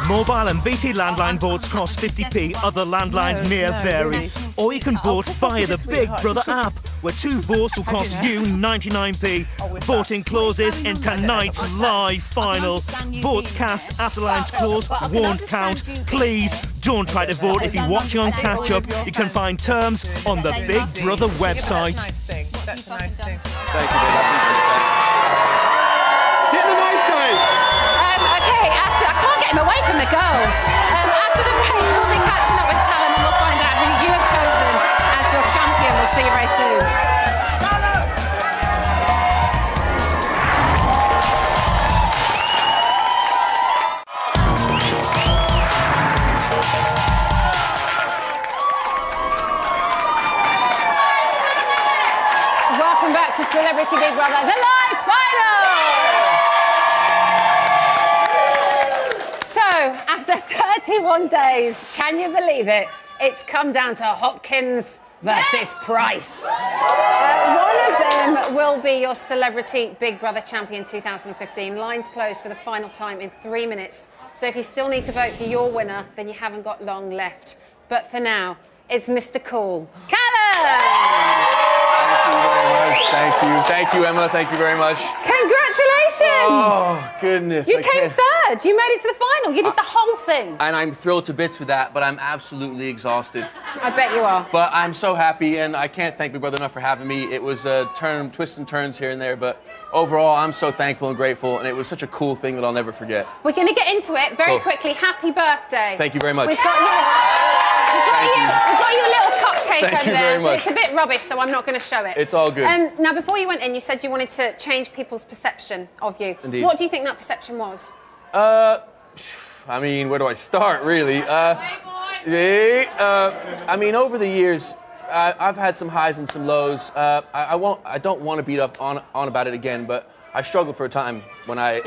Mobile and BT landline votes cost 50p. Other landlines may vary. Or you can vote via the Big Brother app, where 2 votes will cost you 99p. Voting closes in tonight's live final. Votes cast after lines close won't count. Please don't try to vote if you're watching on catch up. You can find terms on the Big Brother website. That's a nice thing. Thank you, Hit the nice guys! Okay, I can't get him away from the girls. After the break, we'll be catching up with Callum and we'll find out who you have chosen as your champion. We'll see you very soon. Welcome back to Celebrity Big Brother, the live final! So, after 31 days, can you believe it? It's come down to Hopkins versus Price. One of them will be your Celebrity Big Brother champion 2015. Lines closed for the final time in 3 minutes. So if you still need to vote for your winner, then you haven't got long left. But for now, it's Mr. Cool, Callum! Thank you, Emma. Thank you very much. Congratulations! Oh, goodness. You came third. You made it to the final. You did the whole thing. And I'm thrilled to bits with that, but I'm absolutely exhausted. I bet you are. But I'm so happy, and I can't thank Big Brother enough for having me. It was twists and turns here and there, but overall, I'm so thankful and grateful, and it was such a cool thing that I'll never forget. We're going to get into it very Cool. quickly. Happy birthday. Thank you very much. We've got you a little cupcake Thank over you there. very much. It's a bit rubbish, so I'm not going to show it. It's all good. Now, before you went in, you said you wanted to change people's perception of you. Indeed. What do you think that perception was? I mean, where do I start, really? I mean, over the years, I've had some highs and some lows. I don't want to beat up on about it again, but I struggled for a time when I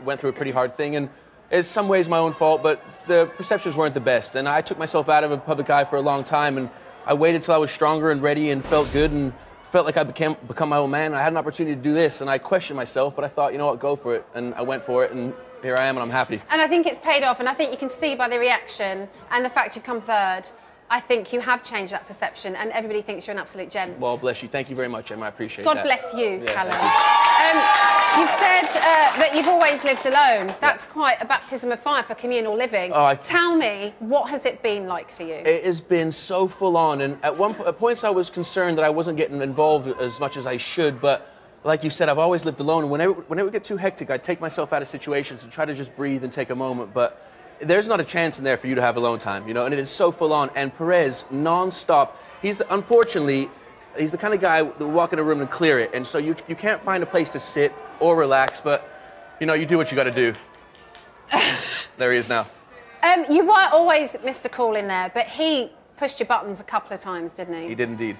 went through a pretty hard thing, and it's some ways my own fault, but the perceptions weren't the best, and I took myself out of a public eye for a long time, and I waited till I was stronger and ready and felt good and felt like I become my own man. I had an opportunity to do this, and I questioned myself, but I thought, you know what, go for it, and I went for it, and here I am, and I'm happy. And I think it's paid off, and I think you can see by the reaction and the fact you've come third, I think you have changed that perception, and everybody thinks you're an absolute gent. Well, bless you. Thank you very much, Emma. I appreciate that. God bless you, Yeah, Callum. thank You've said that you've always lived alone. That's quite a baptism of fire for communal living. Tell me, what has it been like for you? It has been so full on, and at points I was concerned that I wasn't getting involved as much as I should, but like you said, I've always lived alone, and when it would get too hectic, I'd take myself out of situations and try to just breathe and take a moment, but there's not a chance in there for you to have alone time, you know, and it is so full on. And Perez, non-stop, unfortunately, he's the kind of guy that will walk in a room and clear it, and so you can't find a place to sit or relax, but, you know, you do what you got to do. There he is now. You were always Mr. Cool in there, but he pushed your buttons a couple of times, didn't he? He did indeed.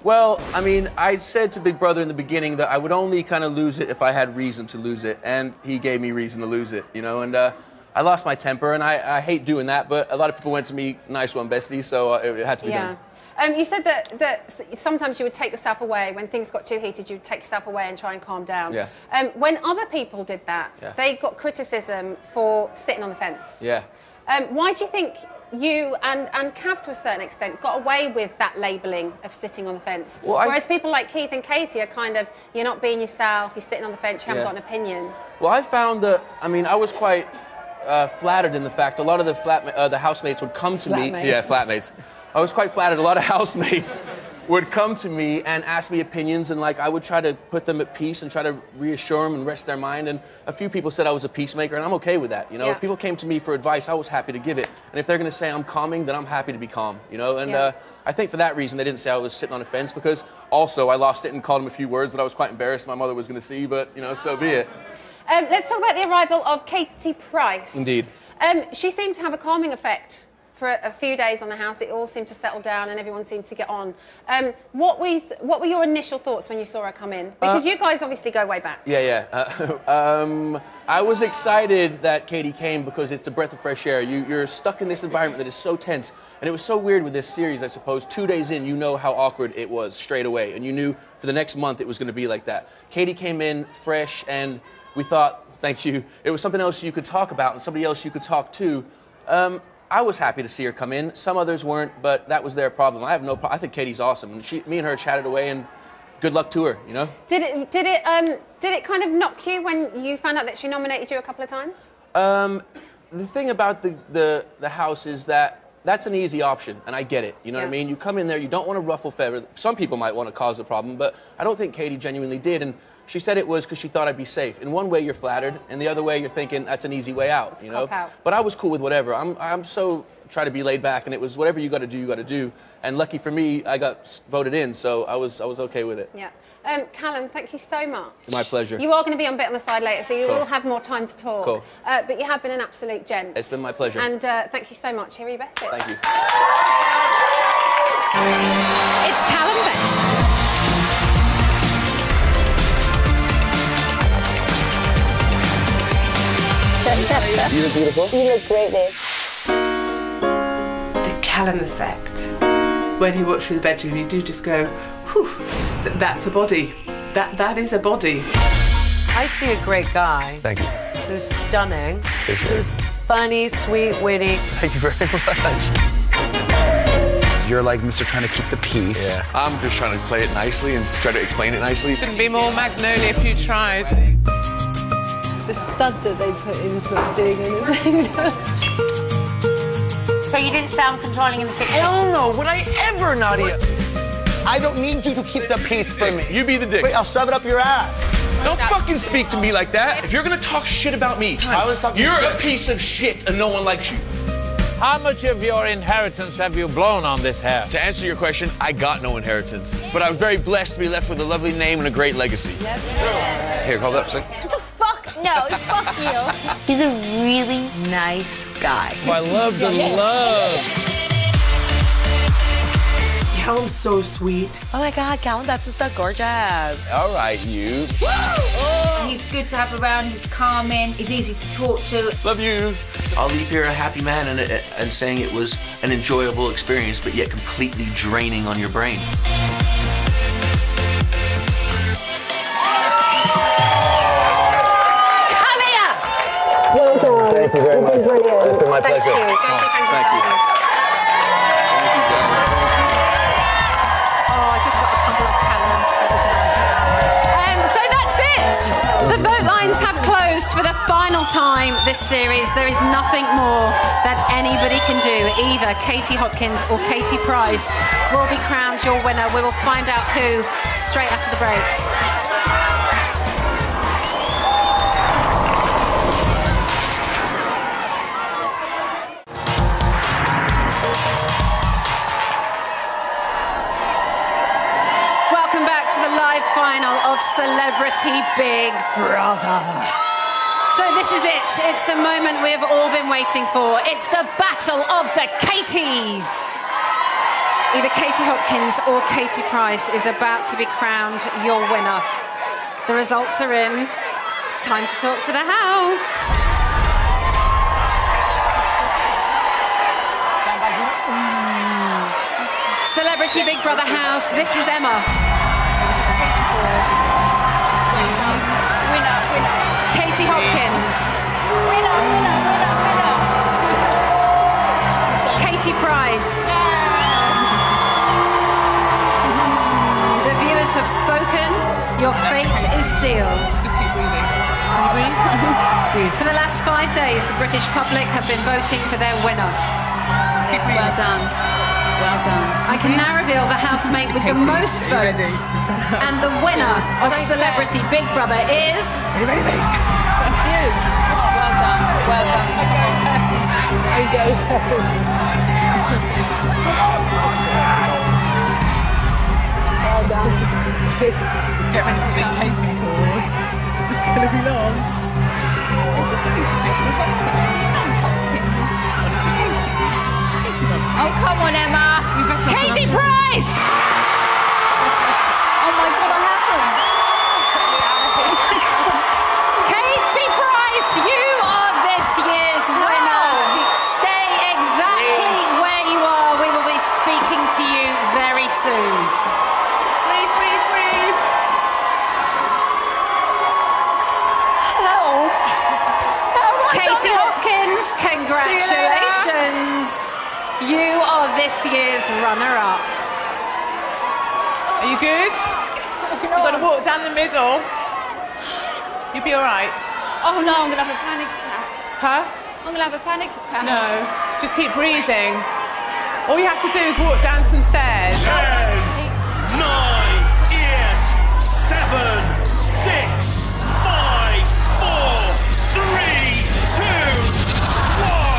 Well, I mean, I said to Big Brother in the beginning that I would only kind of lose it if I had reason to lose it, and he gave me reason to lose it, you know, and I lost my temper, and I hate doing that, but a lot of people went to me, nice one, bestie, so it had to be done. You said that sometimes you would take yourself away. When things got too heated, you would take yourself away and try and calm down. Yeah. When other people did that, they got criticism for sitting on the fence. Yeah. Why do you think you and Cav, to a certain extent, got away with that labelling of sitting on the fence? Well, whereas people like Keith and Katie are kind of, you're not being yourself, you're sitting on the fence, you haven't got an opinion. Well, I found that, I mean, I was quite flattered in the fact a lot of the housemates would come to me. Yeah, flatmates. I was quite flattered. A lot of housemates would come to me and ask me opinions, and like I would try to put them at peace and try to reassure them and rest their mind. And a few people said I was a peacemaker, and I'm okay with that. You know, if people came to me for advice, I was happy to give it. And if they're going to say I'm calming, then I'm happy to be calm. You know, and I think for that reason they didn't say I was sitting on a fence, because also I lost it and called them a few words that I was quite embarrassed my mother was going to see. But you know, so be it. Let's talk about the arrival of Katie Price. Indeed. She seemed to have a calming effect for a few days on the house. It all seemed to settle down and everyone seemed to get on. What were your initial thoughts when you saw her come in? Because you guys obviously go way back. Yeah. I was excited that Katie came because it's a breath of fresh air. You're stuck in this environment that is so tense. And it was so weird with this series, I suppose. 2 days in, you know how awkward it was straight away. And you knew for the next month it was going to be like that. Katie came in fresh, and we thought, thank you, it was something else you could talk about and somebody else you could talk to. I was happy to see her come in. Some others weren't, but that was their problem. I have no problem. I think Katie's awesome, and me and her chatted away, and good luck to her, you know? Did it kind of knock you when you found out that she nominated you a couple of times? The thing about the house is that that's an easy option, and I get it, you know what I mean? You come in there, you don't want to ruffle feathers. Some people might want to cause a problem, but I don't think Katie genuinely did, and she said it was because she thought I'd be safe. In one way, you're flattered, and the other way, you're thinking that's an easy way out, you know? But I was cool with whatever. I'm so try to be laid back, and it was whatever you got to do, you got to do. And lucky for me, I got voted in, so I was okay with it. Yeah. Callum, thank you so much. My pleasure. You are going to be on Bit on the Side later, so you will have more time to talk. Cool. But you have been an absolute gent. It's been my pleasure. And thank you so much. Here are your best bits. Thank you. It's Callum Best. You look beautiful. You look great, babe. The Callum effect. When you watch through the bedroom, you do just go, whew, that's a body. That is a body. I see a great guy. Thank you. Who's stunning. Who's funny, sweet, witty. Thank you very much. You're like Mr. trying to keep the peace. Yeah. I'm just trying to play it nicely and try to explain it nicely. Couldn't be more Magnolia if you tried. The stud that they put in is not doing anything. So you didn't say I'm controlling in the kitchen? Hell no, would I ever, Nadia? I don't need you to keep the peace from me. You be the dick. Wait, I'll shove it up your ass. Don't fucking speak to me like that. If you're gonna talk shit about me, you're a piece of shit and no one likes you. How much of your inheritance have you blown on this hair? To answer your question, I got no inheritance. But I'm very blessed to be left with a lovely name and a great legacy. That's true. Here, hold up, say. What the fuck? No, fuck you. He's a really nice guy. I love the love. Callum's so sweet. Oh my God, Callum Bedford's so gorgeous. All right, you. He's good to have around, he's calming, he's easy to talk to. Love you. I'll leave here a happy man and saying it was an enjoyable experience, but yet completely draining on your brain. Come here! Well done. Thank you very much. It's been brilliant. It's been my pleasure. Thank you. Go say thank you. Thank you. Oh, I just got a couple off Callum. So that's it. The vote lines have closed for the final time this series. There is nothing more that anybody can do. Either Katie Hopkins or Katie Price will be crowned your winner. We will find out who straight after the break. Live final of Celebrity Big Brother. So this is it. It's the moment we've all been waiting for. It's the battle of the Katies. Either Katie Hopkins or Katie Price is about to be crowned your winner. The results are in. It's time to talk to the house. Celebrity Big Brother house, this is Emma. Katie Hopkins. Katie Price. The viewers have spoken. Your fate is sealed. Just keep breathing. Can you breathe? Breathe. For the last 5 days, the British public have been voting for their winner. Well done. Well done. I can now reveal the housemate with the most votes. And the winner of Celebrity Big Brother is... That's you. Well done. Well done. There you go. Well done. Get ready for the Katie pause. It's going to be long. Oh, come on, Emma. Katie Price! Oh my God, I haven't. Katie Price, you are this year's winner. Stay exactly where you are. We will be speaking to you very soon. Breathe, breathe, breathe. Help. Katie Hopkins, congratulations. You are this year's runner-up. Are you good? You've got to walk down the middle. You'll be all right. Oh no, I'm going to have a panic attack. Huh? I'm going to have a panic attack. No, just keep breathing. All you have to do is walk down some stairs. 10, 9, 8, 7, 6, 5, 4, 3, 2, 1.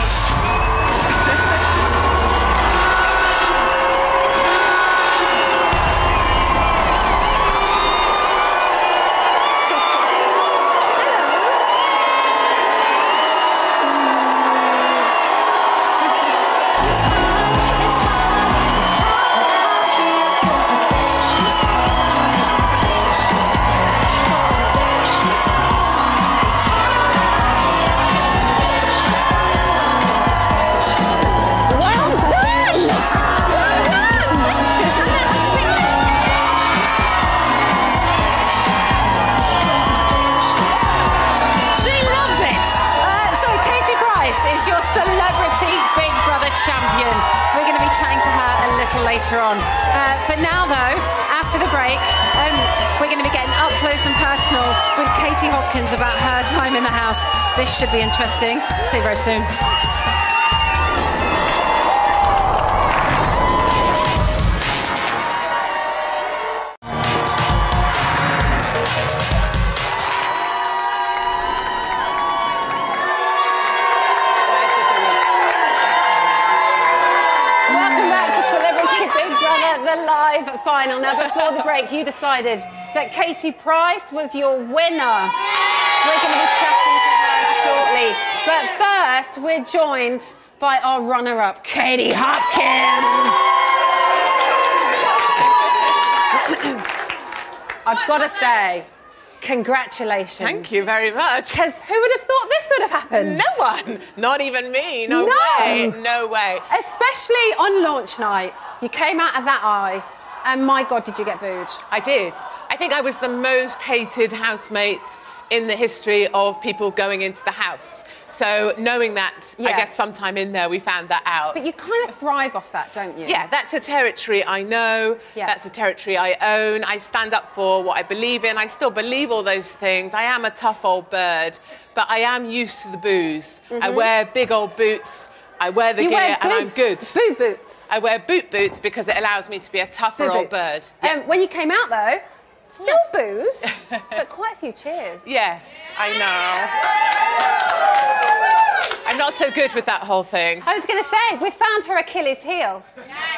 Champion. We're going to be chatting to her a little later on. For now, though, after the break, we're going to be getting up close and personal with Katie Hopkins about her time in the house. This should be interesting. See you very soon. Final. Now, before the break, you decided that Katie Price was your winner. We're going to be chatting to her shortly. But first, we're joined by our runner-up, Katie Hopkins. I've got to say, congratulations. Thank you very much. Because who would have thought this would have happened? No one. Not even me. No way. No way. Especially on launch night. You came out of that eye, and my God, did you get booed? I did. I think I was the most hated housemate in the history of people going into the house. So knowing that, I guess sometime in there we found that out. But you kind of thrive off that, don't you? Yeah, that's a territory I know. Yeah. That's a territory I own. I stand up for what I believe in. I still believe all those things. I am a tough old bird, but I am used to the booze. I wear big old boots. I wear the gear and I'm good. Boot boots. I wear boot boots because it allows me to be a tougher old bird. Yeah. When you came out, though, still booze, but quite a few cheers. Yes, I know. I'm not so good with that whole thing. I was going to say, we found her Achilles heel.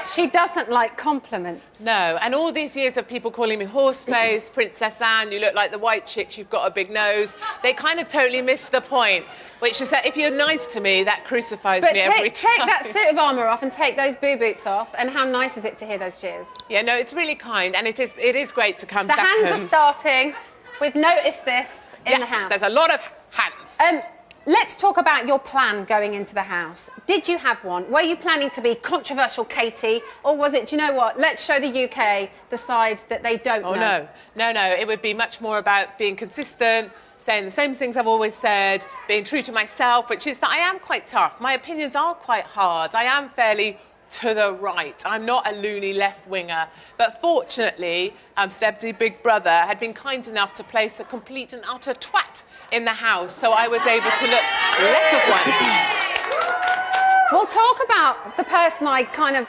She doesn't like compliments. No, and all these years of people calling me horseface, Princess Anne, you look like the white chicks, you've got a big nose, they kind of totally missed the point, which is that if you're nice to me, that crucifies me every time. Take that suit of armour off and take those boo-boots off, and how nice is it to hear those cheers? Yeah, no, it's really kind, and it is great to come second. The hands are starting. We've noticed this in the house. There's a lot of hands. Let's talk about your plan going into the house. Did you have one? Were you planning to be controversial Katie, or was it, do you know what, let's show the UK the side that they don't know? Oh, no. No, it would be much more about being consistent, saying the same things I've always said, being true to myself, which is that I am quite tough. My opinions are quite hard. I am fairly to the right. I'm not a loony left-winger. But fortunately, Celebrity Big Brother had been kind enough to place a complete and utter twat in the house, so I was able to look less of one. We'll talk about the person I kind of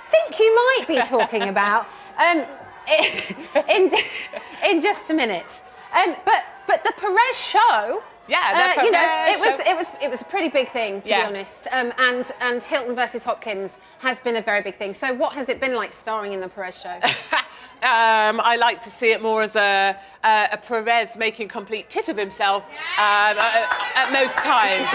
think you might be talking about in just a minute. But the Perez show... Yeah, you know, it was a pretty big thing, to be honest. And Hilton versus Hopkins has been a very big thing. So what has it been like starring in the Perez show? I like to see it more as a Perez making complete tit of himself at most times.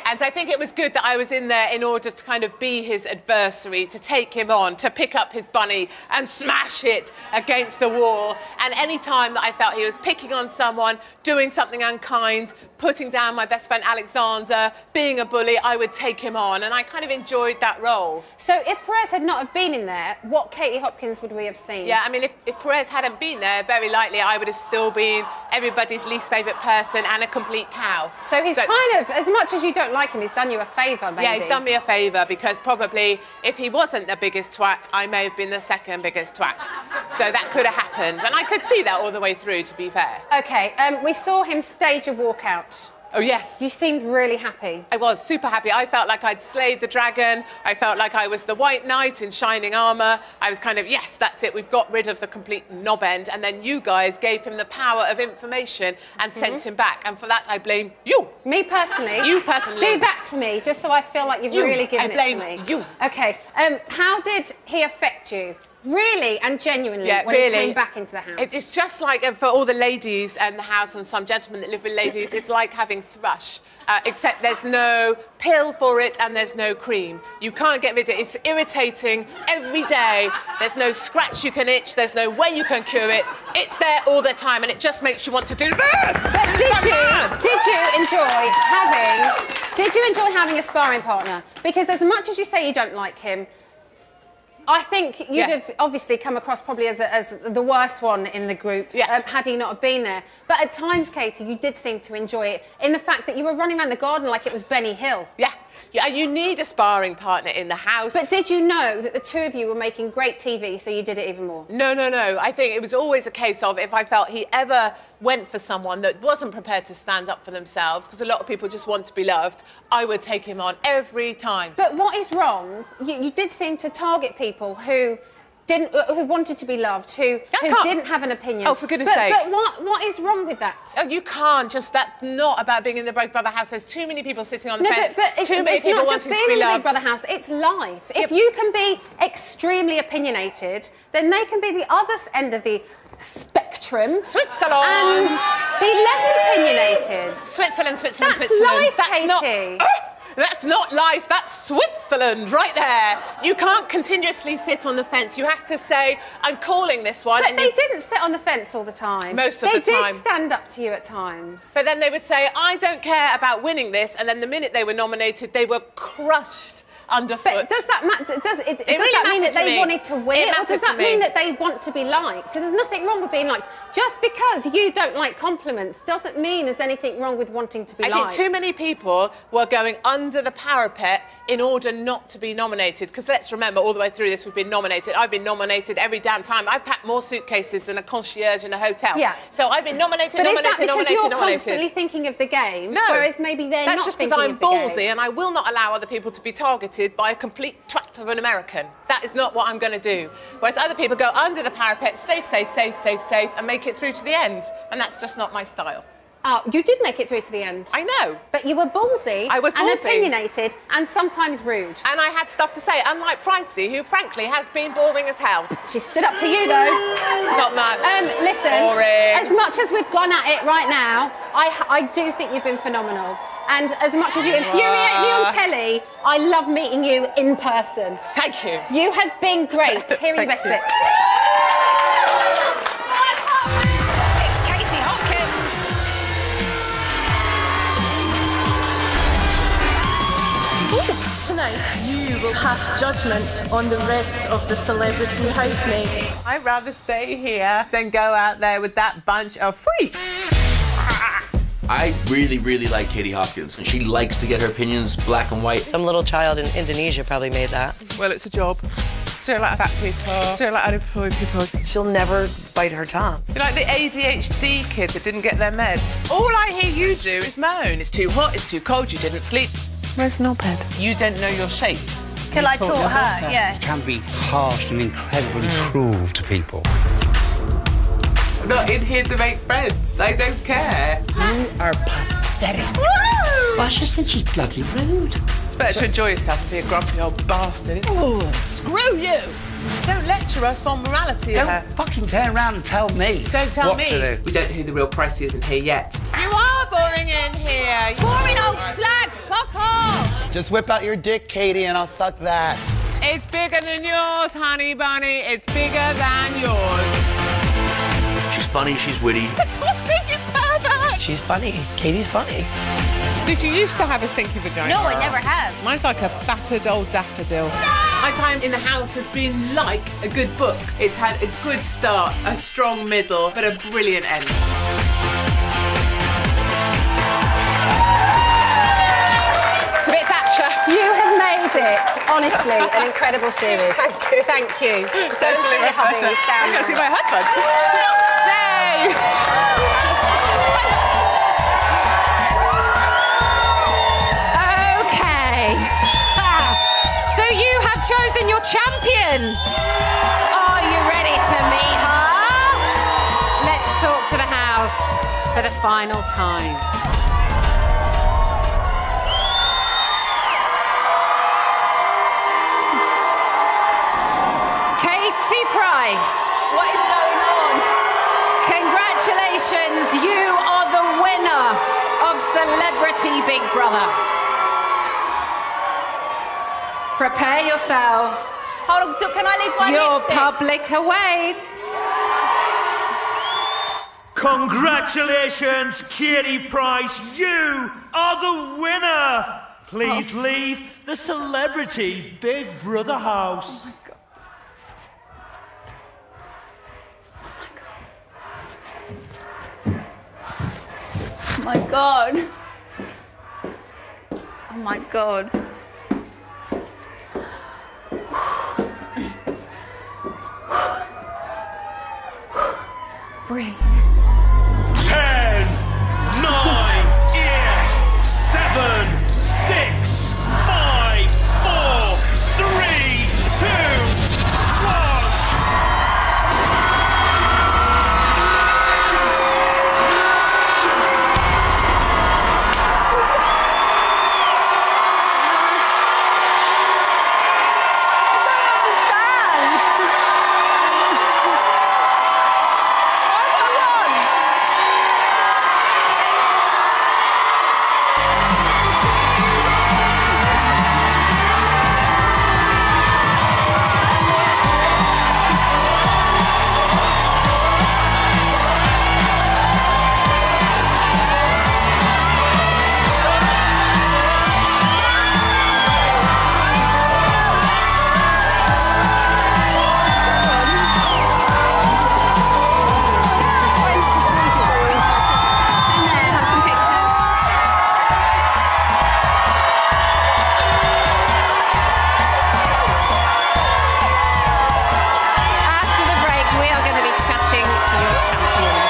And I think it was good that I was in there in order to kind of be his adversary, to take him on, to pick up his bunny and smash it against the wall. And any time that I felt he was picking on someone, doing something unkind, putting down my best friend Alexander, being a bully, I would take him on. And I kind of enjoyed that role. So if Perez had not have been in there, what Katie Hopkins would we have seen? Yeah, I mean, if Perez hadn't been there, very likely I would have still been everybody's least favourite person and a complete cow. So he's kind of, as much as you don't like him, he's done you a favour, maybe. Yeah, he's done me a favour, because probably if he wasn't the biggest twat, I may have been the second biggest twat. So that could have happened. And I could see that all the way through, to be fair. OK, we saw him stage a walkout. Oh, yes. You seemed really happy. I was super happy. I felt like I'd slayed the dragon. I felt like I was the White Knight in shining armour. I was kind of, yes, that's it. We've got rid of the complete knob end. And then you guys gave him the power of information and sent him back. And for that, I blame you. Me personally? You personally. Do that to me, just so I feel like you've really given it to me. I blame you. OK. How did he affect you? Really and genuinely, when he came back into the house? It's just like, for all the ladies in the house and some gentlemen that live with ladies, it's like having thrush, except there's no pill for it and there's no cream. You can't get rid of it. It's irritating every day. There's no scratch you can itch. There's no way you can cure it. It's there all the time, and it just makes you want to do this. But did you enjoy having a sparring partner? Because as much as you say you don't like him, I think you'd have obviously come across probably as the worst one in the group had he not have been there. But at times, Katie, you did seem to enjoy it in the fact that you were running around the garden like it was Benny Hill. Yeah, you need a sparring partner in the house. But did you know that the two of you were making great TV, so you did it even more? No. I think it was always a case of if I felt he ever went for someone that wasn't prepared to stand up for themselves, because a lot of people just want to be loved, I would take him on every time. But what is wrong? You did seem to target people who wanted to be loved, who didn't have an opinion. Oh, for goodness sake. But what is wrong with that? Oh, you can't. That's not about being in the Big Brother house. There's too many people sitting on the fence. But too many people wanting to be loved. It's not just being in the Big Brother house, it's life. If you can be extremely opinionated, then they can be the other end of the spectrum. Switzerland! And be less opinionated. Switzerland. That's life, Katie. That's not life, that's Switzerland right there. You can't continuously sit on the fence. You have to say, I'm calling this one. But they didn't sit on the fence all the time. Most of the time. They did stand up to you at times. But then they would say, I don't care about winning this, and then the minute they were nominated, they were crushed underfoot. But does that matter? Does really that mean that mattered to they me. wanted to win It it, or does mattered to that mean me. that they want to be liked? There's nothing wrong with being liked. Just because you don't like compliments doesn't mean there's anything wrong with wanting to be liked. I think too many people were going under the parapet in order not to be nominated. Because let's remember, all the way through this, we've been nominated. I've been nominated every damn time. I've packed more suitcases than a concierge in a hotel. Yeah. So I've been nominated, But nominated, is that because nominated, you're nominated. constantly thinking of the game? No. Whereas maybe they're That's not just because thinking I'm of the ballsy game. and I will not allow other people to be targeted by a complete twat of an American. That is not what I'm going to do. Whereas other people go under the parapet, safe, safe, safe, safe, safe, and make it through to the end. And that's just not my style. Oh, you did make it through to the end. I know. But you were ballsy. I was and ballsy. opinionated and sometimes rude. And I had stuff to say, unlike Pricey, who frankly has been boring as hell. She stood up to you though. Not much. Listen, Boring. as much as we've gone at it right now, I do think you've been phenomenal. And as much as you infuriate me on telly, I love meeting you in person. Thank you. You have been great. Here are your best bits. It's Katie Hopkins. Tonight, you will pass judgment on the rest of the celebrity housemates. I'd rather stay here than go out there with that bunch of freaks. I really, really like Katie Hopkins, and she likes to get her opinions black and white. Some little child in Indonesia probably made that. Well, it's a job. Do you like fat people? Do you like unemployed people? She'll never bite her tongue. You're like the ADHD kid that didn't get their meds. All I hear you do is moan. It's too hot, it's too cold, you didn't sleep. Where's Notepad? You don't know your shapes. Till I taught her, yeah. Can be harsh and incredibly cruel to people. I'm not in here to make friends. I don't care. You are pathetic. Woo! Basha said she's bloody rude. It's better to enjoy yourself and be a grumpy old bastard. Oh, screw you! Don't lecture us on morality. Don't fucking turn around and tell me. Don't tell what me. to do. We don't know who the real Pricey isn't here yet. You are boring in here. Boring old slag, fuck off! Just whip out your dick, Katie, and I'll suck that. It's bigger than yours, honey bunny. It's bigger than yours. She's funny, she's witty. Stop being pervert! She's funny. Katie's funny. Did you used to have a stinky vagina? No, I never have. Mine's like a battered old daffodil. My time in the house has been like a good book. It's had a good start, a strong middle, but a brilliant end. It's a bit Thatcher. You have made it, honestly, an incredible series. Thank you. Thank you. Go and see your hubby down Go see there. my husband. Okay. So you have chosen your champion. Are you ready to meet her? Let's talk to the house for the final time. Katie Price. What is going on? Congratulations, you are the winner of Celebrity Big Brother. Prepare yourself. Hold on, can I leave my Your lipstick? public awaits. Congratulations, Katie Price. You are the winner. Please leave the Celebrity Big Brother house. Oh my god. Oh my god. Breathe. 10, 9, 8, 7, 6, 5, 4, 3, 2, 1.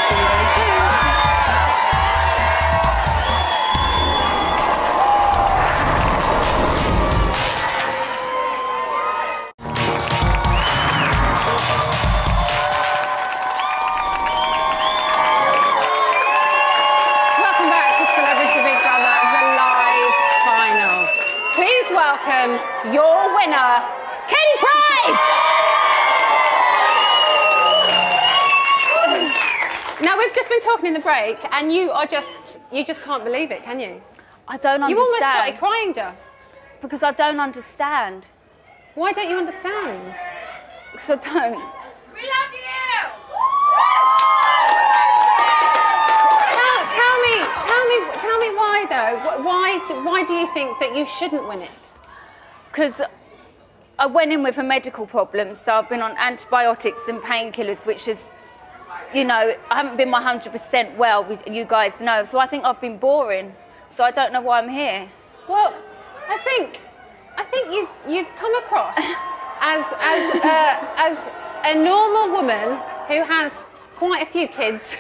soon, very soon. Welcome your winner, Katie Price! Now, we've just been talking in the break, and you just can't believe it, can you? I don't understand. You almost started crying just. Because I don't understand. Why don't you understand? Because I don't. We love you! Tell me why, though. Why do you think that you shouldn't win it? Because I went in with a medical problem, so I've been on antibiotics and painkillers, which is, you know, I haven't been 100% well, you guys know, so I think I've been boring, so I don't know why I'm here. Well, I think you've come across as a normal woman who has quite a few kids.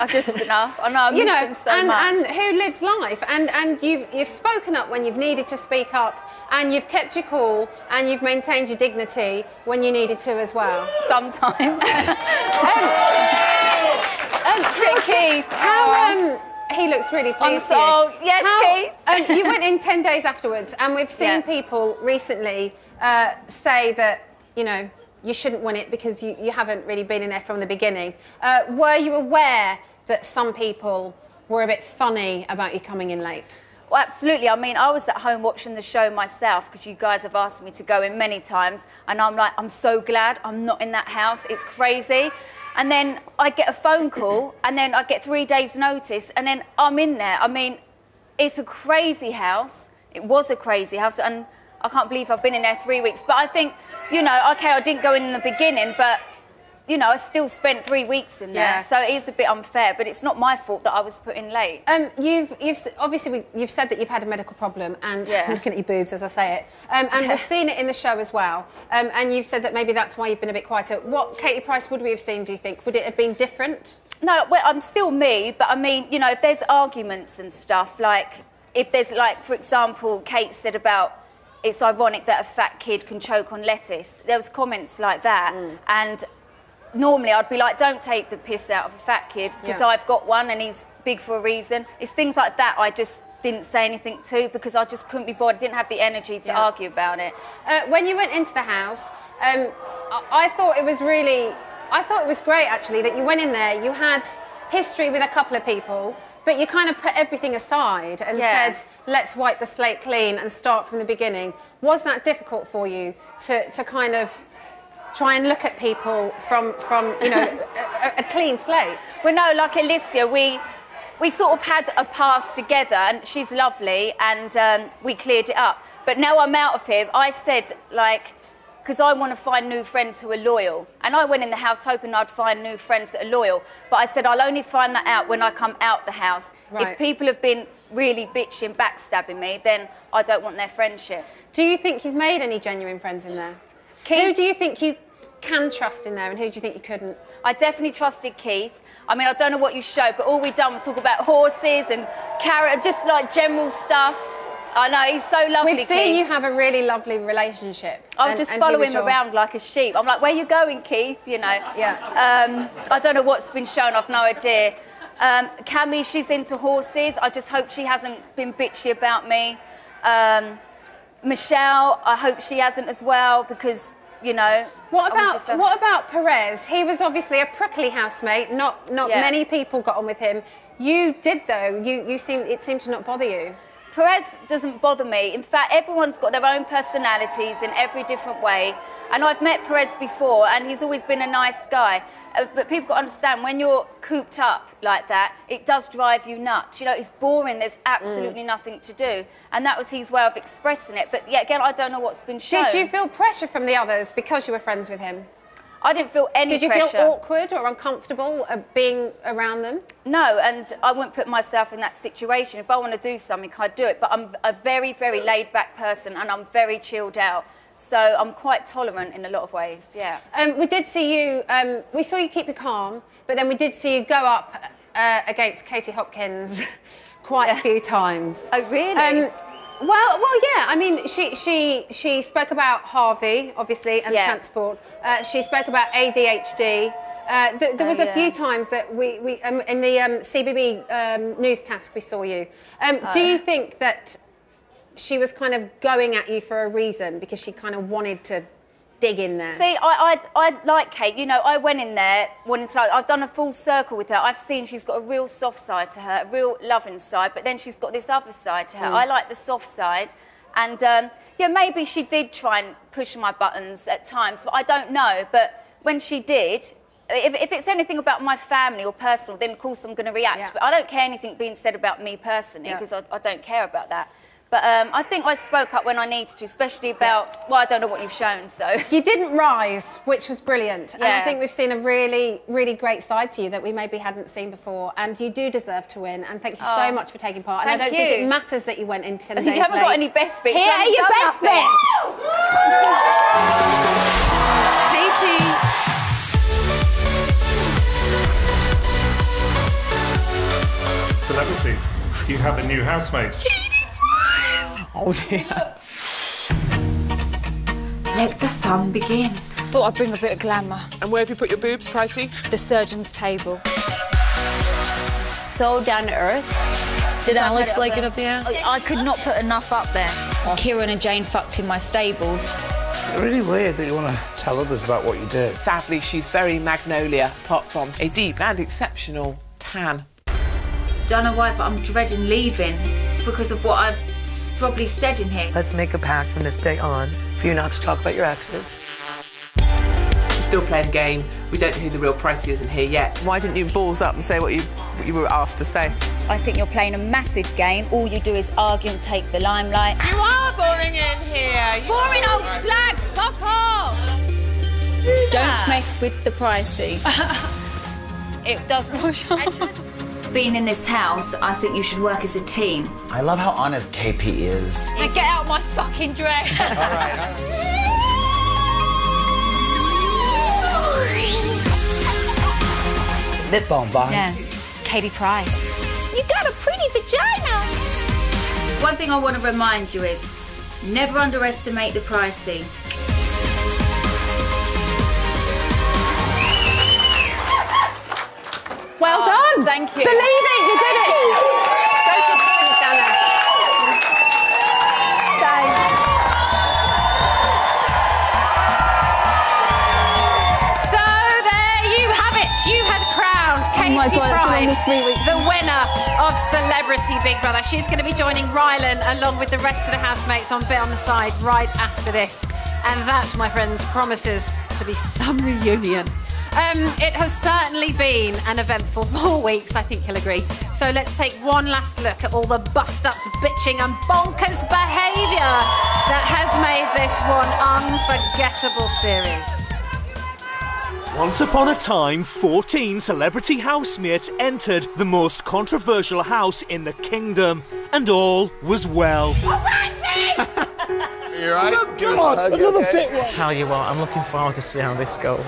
Just enough. I know, I miss them so much. And who lives life. And you've spoken up when you've needed to speak up, and you've kept your cool, and you've maintained your dignity when you needed to as well. Sometimes. He looks really pleased with you. Yes, Keith. You went in 10 days afterwards, and we've seen people recently say that, you know, you shouldn't win it because you haven't really been in there from the beginning. Were you aware that some people were a bit funny about you coming in late? Well, absolutely. I mean, I was at home watching the show myself because you guys have asked me to go in many times, and I'm like, I'm so glad I'm not in that house. It's crazy. And then I get a phone call, and then I get 3 days' notice, and then I'm in there. I mean, it's a crazy house. It was a crazy house, and I can't believe I've been in there 3 weeks. But I think, you know, OK, I didn't go in the beginning, but, you know, I still spent 3 weeks in there. Yeah. So it is a bit unfair, but it's not my fault that I was put in late. You've said that you've had a medical problem, and looking at your boobs as I say it, and we've seen it in the show as well. And you've said that maybe that's why you've been a bit quieter. What Katie Price would we have seen, do you think? Would it have been different? No, well, I'm still me, but I mean, you know, if there's arguments and stuff, like, if there's, like, for example, Kate said about it's ironic that a fat kid can choke on lettuce. There was comments like that, and normally I'd be like, don't take the piss out of a fat kid, because I've got one and he's big for a reason. It's things like that I just didn't say anything to, because I just couldn't be bothered, didn't have the energy to argue about it. When you went into the house, I thought it was great actually that you went in there, you had history with a couple of people, but you kind of put everything aside and said, let's wipe the slate clean and start from the beginning. Was that difficult for you to kind of try and look at people from you know, a clean slate? Well, no, like Alicia, we sort of had a past together, and she's lovely, and we cleared it up. But now I'm out of here, I said, like, because I want to find new friends who are loyal. And I went in the house hoping I'd find new friends that are loyal. But I said, I'll only find that out when I come out the house. Right. If people have been really bitchy and backstabbing me, then I don't want their friendship. Do you think you've made any genuine friends in there? Keith? Who do you think you can trust in there, and who do you think you couldn't? I definitely trusted Keith. I mean, I don't know what you showed, but all we done was talk about horses and carrot, just like general stuff. I know, he's so lovely. We've seen you have a really lovely relationship. I'll just follow him around like a sheep. I'm like, where you going, Keith? You know. Yeah. I don't know what's been shown. I've no idea. Cammy, she's into horses. I just hope she hasn't been bitchy about me. Michelle, I hope she hasn't as well, because, you know. What about Perez? He was obviously a prickly housemate. Not many people got on with him. You did though. It seemed to not bother you. Perez doesn't bother me. In fact, everyone's got their own personalities in every different way. And I've met Perez before, and he's always been a nice guy. But people got to understand, when you're cooped up like that, it does drive you nuts. You know, it's boring. There's absolutely nothing to do. And that was his way of expressing it. But yet again, I don't know what's been shown. Did you feel pressure from the others because you were friends with him? I didn't feel any pressure. Did you feel awkward or uncomfortable being around them? No, and I wouldn't put myself in that situation. If I want to do something, I'd do it. But I'm a very, very laid-back person, and I'm very chilled out. So I'm quite tolerant in a lot of ways, yeah. We did see you, we saw you keep it calm, but then we did see you go up against Katie Hopkins quite a few times. Oh, really? Well, yeah. I mean, she spoke about Harvey, obviously, and transport. She spoke about ADHD. There was a few times that we in the CBB news task we saw you. Do you think that she was kind of going at you for a reason because she kind of wanted to dig in there? See, I like Kate. You know, I went in there wanting to. I've done a full circle with her. I've seen she's got a real soft side to her, a real loving side, but then she's got this other side to her. I like the soft side, and yeah, maybe she did try and push my buttons at times, but I don't know. But when she did, if it's anything about my family or personal, then of course I'm going to react. Yeah. But I don't care anything being said about me personally because I don't care about that. But I think I spoke up when I needed to, especially about, well, I don't know what you've shown, so... You didn't rise, which was brilliant. Yeah. And I think we've seen a really, really great side to you that we maybe hadn't seen before. And you do deserve to win. And thank you so much for taking part. And I don't think it matters that you went in 10 days late. You haven't got any best bits. Here are your best bits! Katie. Celebrities, you have a new housemate. Oh dear. Let the fun begin. Thought I'd bring a bit of glamour. And where have you put your boobs, Pricey? The surgeon's table. So down to earth. Did Alex like it up the ass? I could not put enough up there. Kieran and Jane fucked in my stables. It's really weird that you want to tell others about what you did. Sadly, she's very Magnolia, apart from a deep and exceptional tan. Don't know why, but I'm dreading leaving because of what I've probably said in here. Let's make a pact from this day on for you not to talk about your exes. She's still playing the game. We don't know who the real Pricey isn't here yet. Why didn't you balls up and say what you were asked to say? I think you're playing a massive game. All you do is argue and take the limelight. You are boring in here. Boring old slag! Fuck off! Don't mess with the Pricey. It does wash off. Being in this house, I think you should work as a team. I love how honest KP is. Now get out my fucking dress. All right. Lip balm, Bonnie. Yeah. Katie Price. You got a pretty vagina. One thing I want to remind you is, never underestimate the Pricey. Well done. Thank you. Believe it, you did it. Go sit down there. Thanks. So there you have it. You have crowned Katie Price the winner of Celebrity Big Brother. She's going to be joining Rylan along with the rest of the housemates on Bit on the Side right after this. And that, my friends, promises to be some reunion. It has certainly been an eventful 4 weeks, I think you'll agree. So let's take one last look at all the bust-ups, bitching and bonkers behaviour that has made this one unforgettable series. Once upon a time, 14 celebrity housemates entered the most controversial house in the kingdom, and all was well. You right? Oh, God, another fit one. Tell you what, I'm looking forward to see how this goes.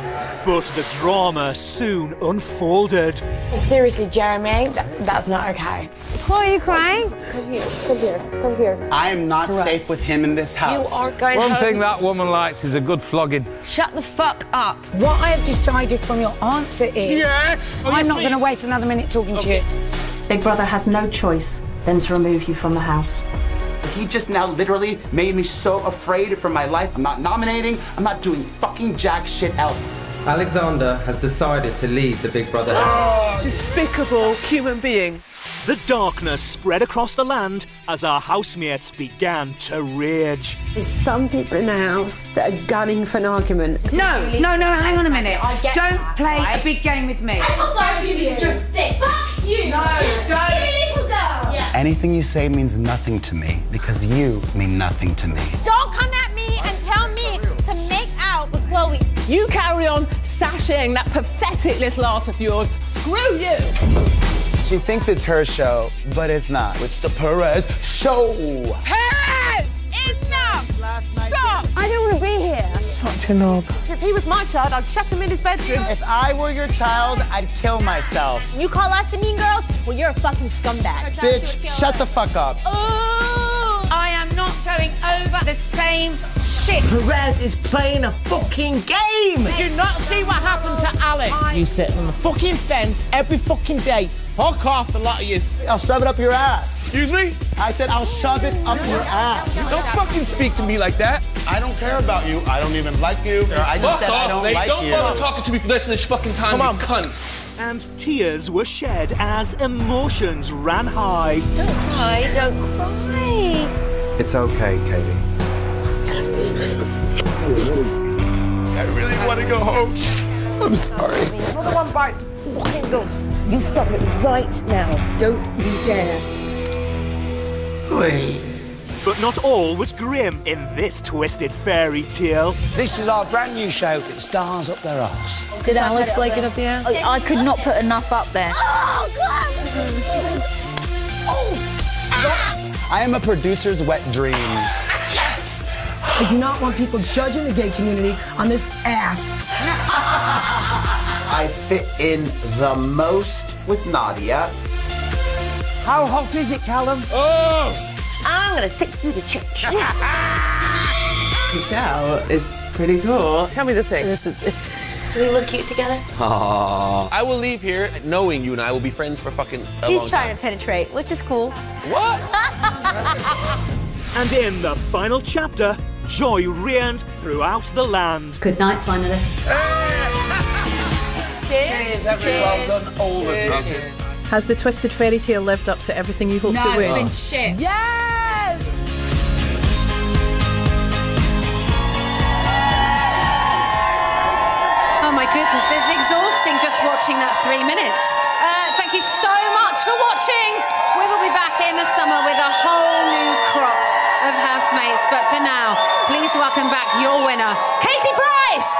But the drama soon unfolded. Seriously, Jeremy, that's not okay. Why are you crying? Come here. I am not safe with him in this house. You are going One home. thing that woman likes is a good flogging. Shut the fuck up. What I have decided from your answer is... Yes! I'm not going to waste another minute talking to you. Big Brother has no choice than to remove you from the house. He just now literally made me so afraid for my life. I'm not nominating. I'm not doing fucking jack shit else. Alexander has decided to leave the Big Brother house. Despicable human being. The darkness spread across the land as our housemates began to rage. There's some people in the house that are gunning for an argument. No, hang on a minute. Don't play a big game with me. I'm sorry because you're thick. Fuck you. No, you're a skinny little girl. Yeah. Anything you say means nothing to me because you mean nothing to me. Don't come at me and tell me to make out with Chloe. You carry on sashaying that pathetic little ass of yours. Screw you! She thinks it's her show, but it's not. It's the Perez show. Perez! Enough! Last night Stop! I don't want to be here. Such a knob. If he was my child, I'd shut him in his bedroom. If I were your child, I'd kill myself. You call us the mean girls? Well, you're a fucking scumbag. Bitch, shut the fuck up. I am not going over the same shit. Perez is playing a fucking game. Did you not see what happened to Alex? You sit on the fucking fence every fucking day. Fuck off, the lot of you. I'll shove it up your ass. Excuse me? I said I'll shove it up your ass. Don't fucking speak to me like that. I don't care about you. I don't even like you. I just said I don't like you. Don't bother talking to me for the rest of this fucking time, Come on. you cunt. And tears were shed as emotions ran high. Don't cry, don't cry. It's okay, Katie. I really want to go home. I'm sorry. Another one bites fucking dust. You stop it right now. Don't you dare. Wait. But not all was grim in this twisted fairy tale. This is our brand new show. It stars up their arse. Did Alex like it up the ass? I could not put enough up there. Oh, God! I am a producer's wet dream. I do not want people judging the gay community on this ass. I fit in the most with Nadia. How hot is it, Callum? Oh! I'm gonna take you to church. Michelle is pretty cool. Tell me the thing. Do we look cute together? I will leave here knowing you and I will be friends for fucking a He's long trying time. to penetrate, which is cool. What? And in the final chapter, joy reigned throughout the land. Good night, finalists. Cheers, everyone. Well done, all of you. Has the twisted fairy tale lived up to everything you hoped it would? No, it's been shit. Yes! Oh my goodness, it's exhausting just watching that 3 minutes. Thank you so much for watching. We will be back in the summer with a whole new crop of housemates. But for now, please welcome back your winner, Katie Price.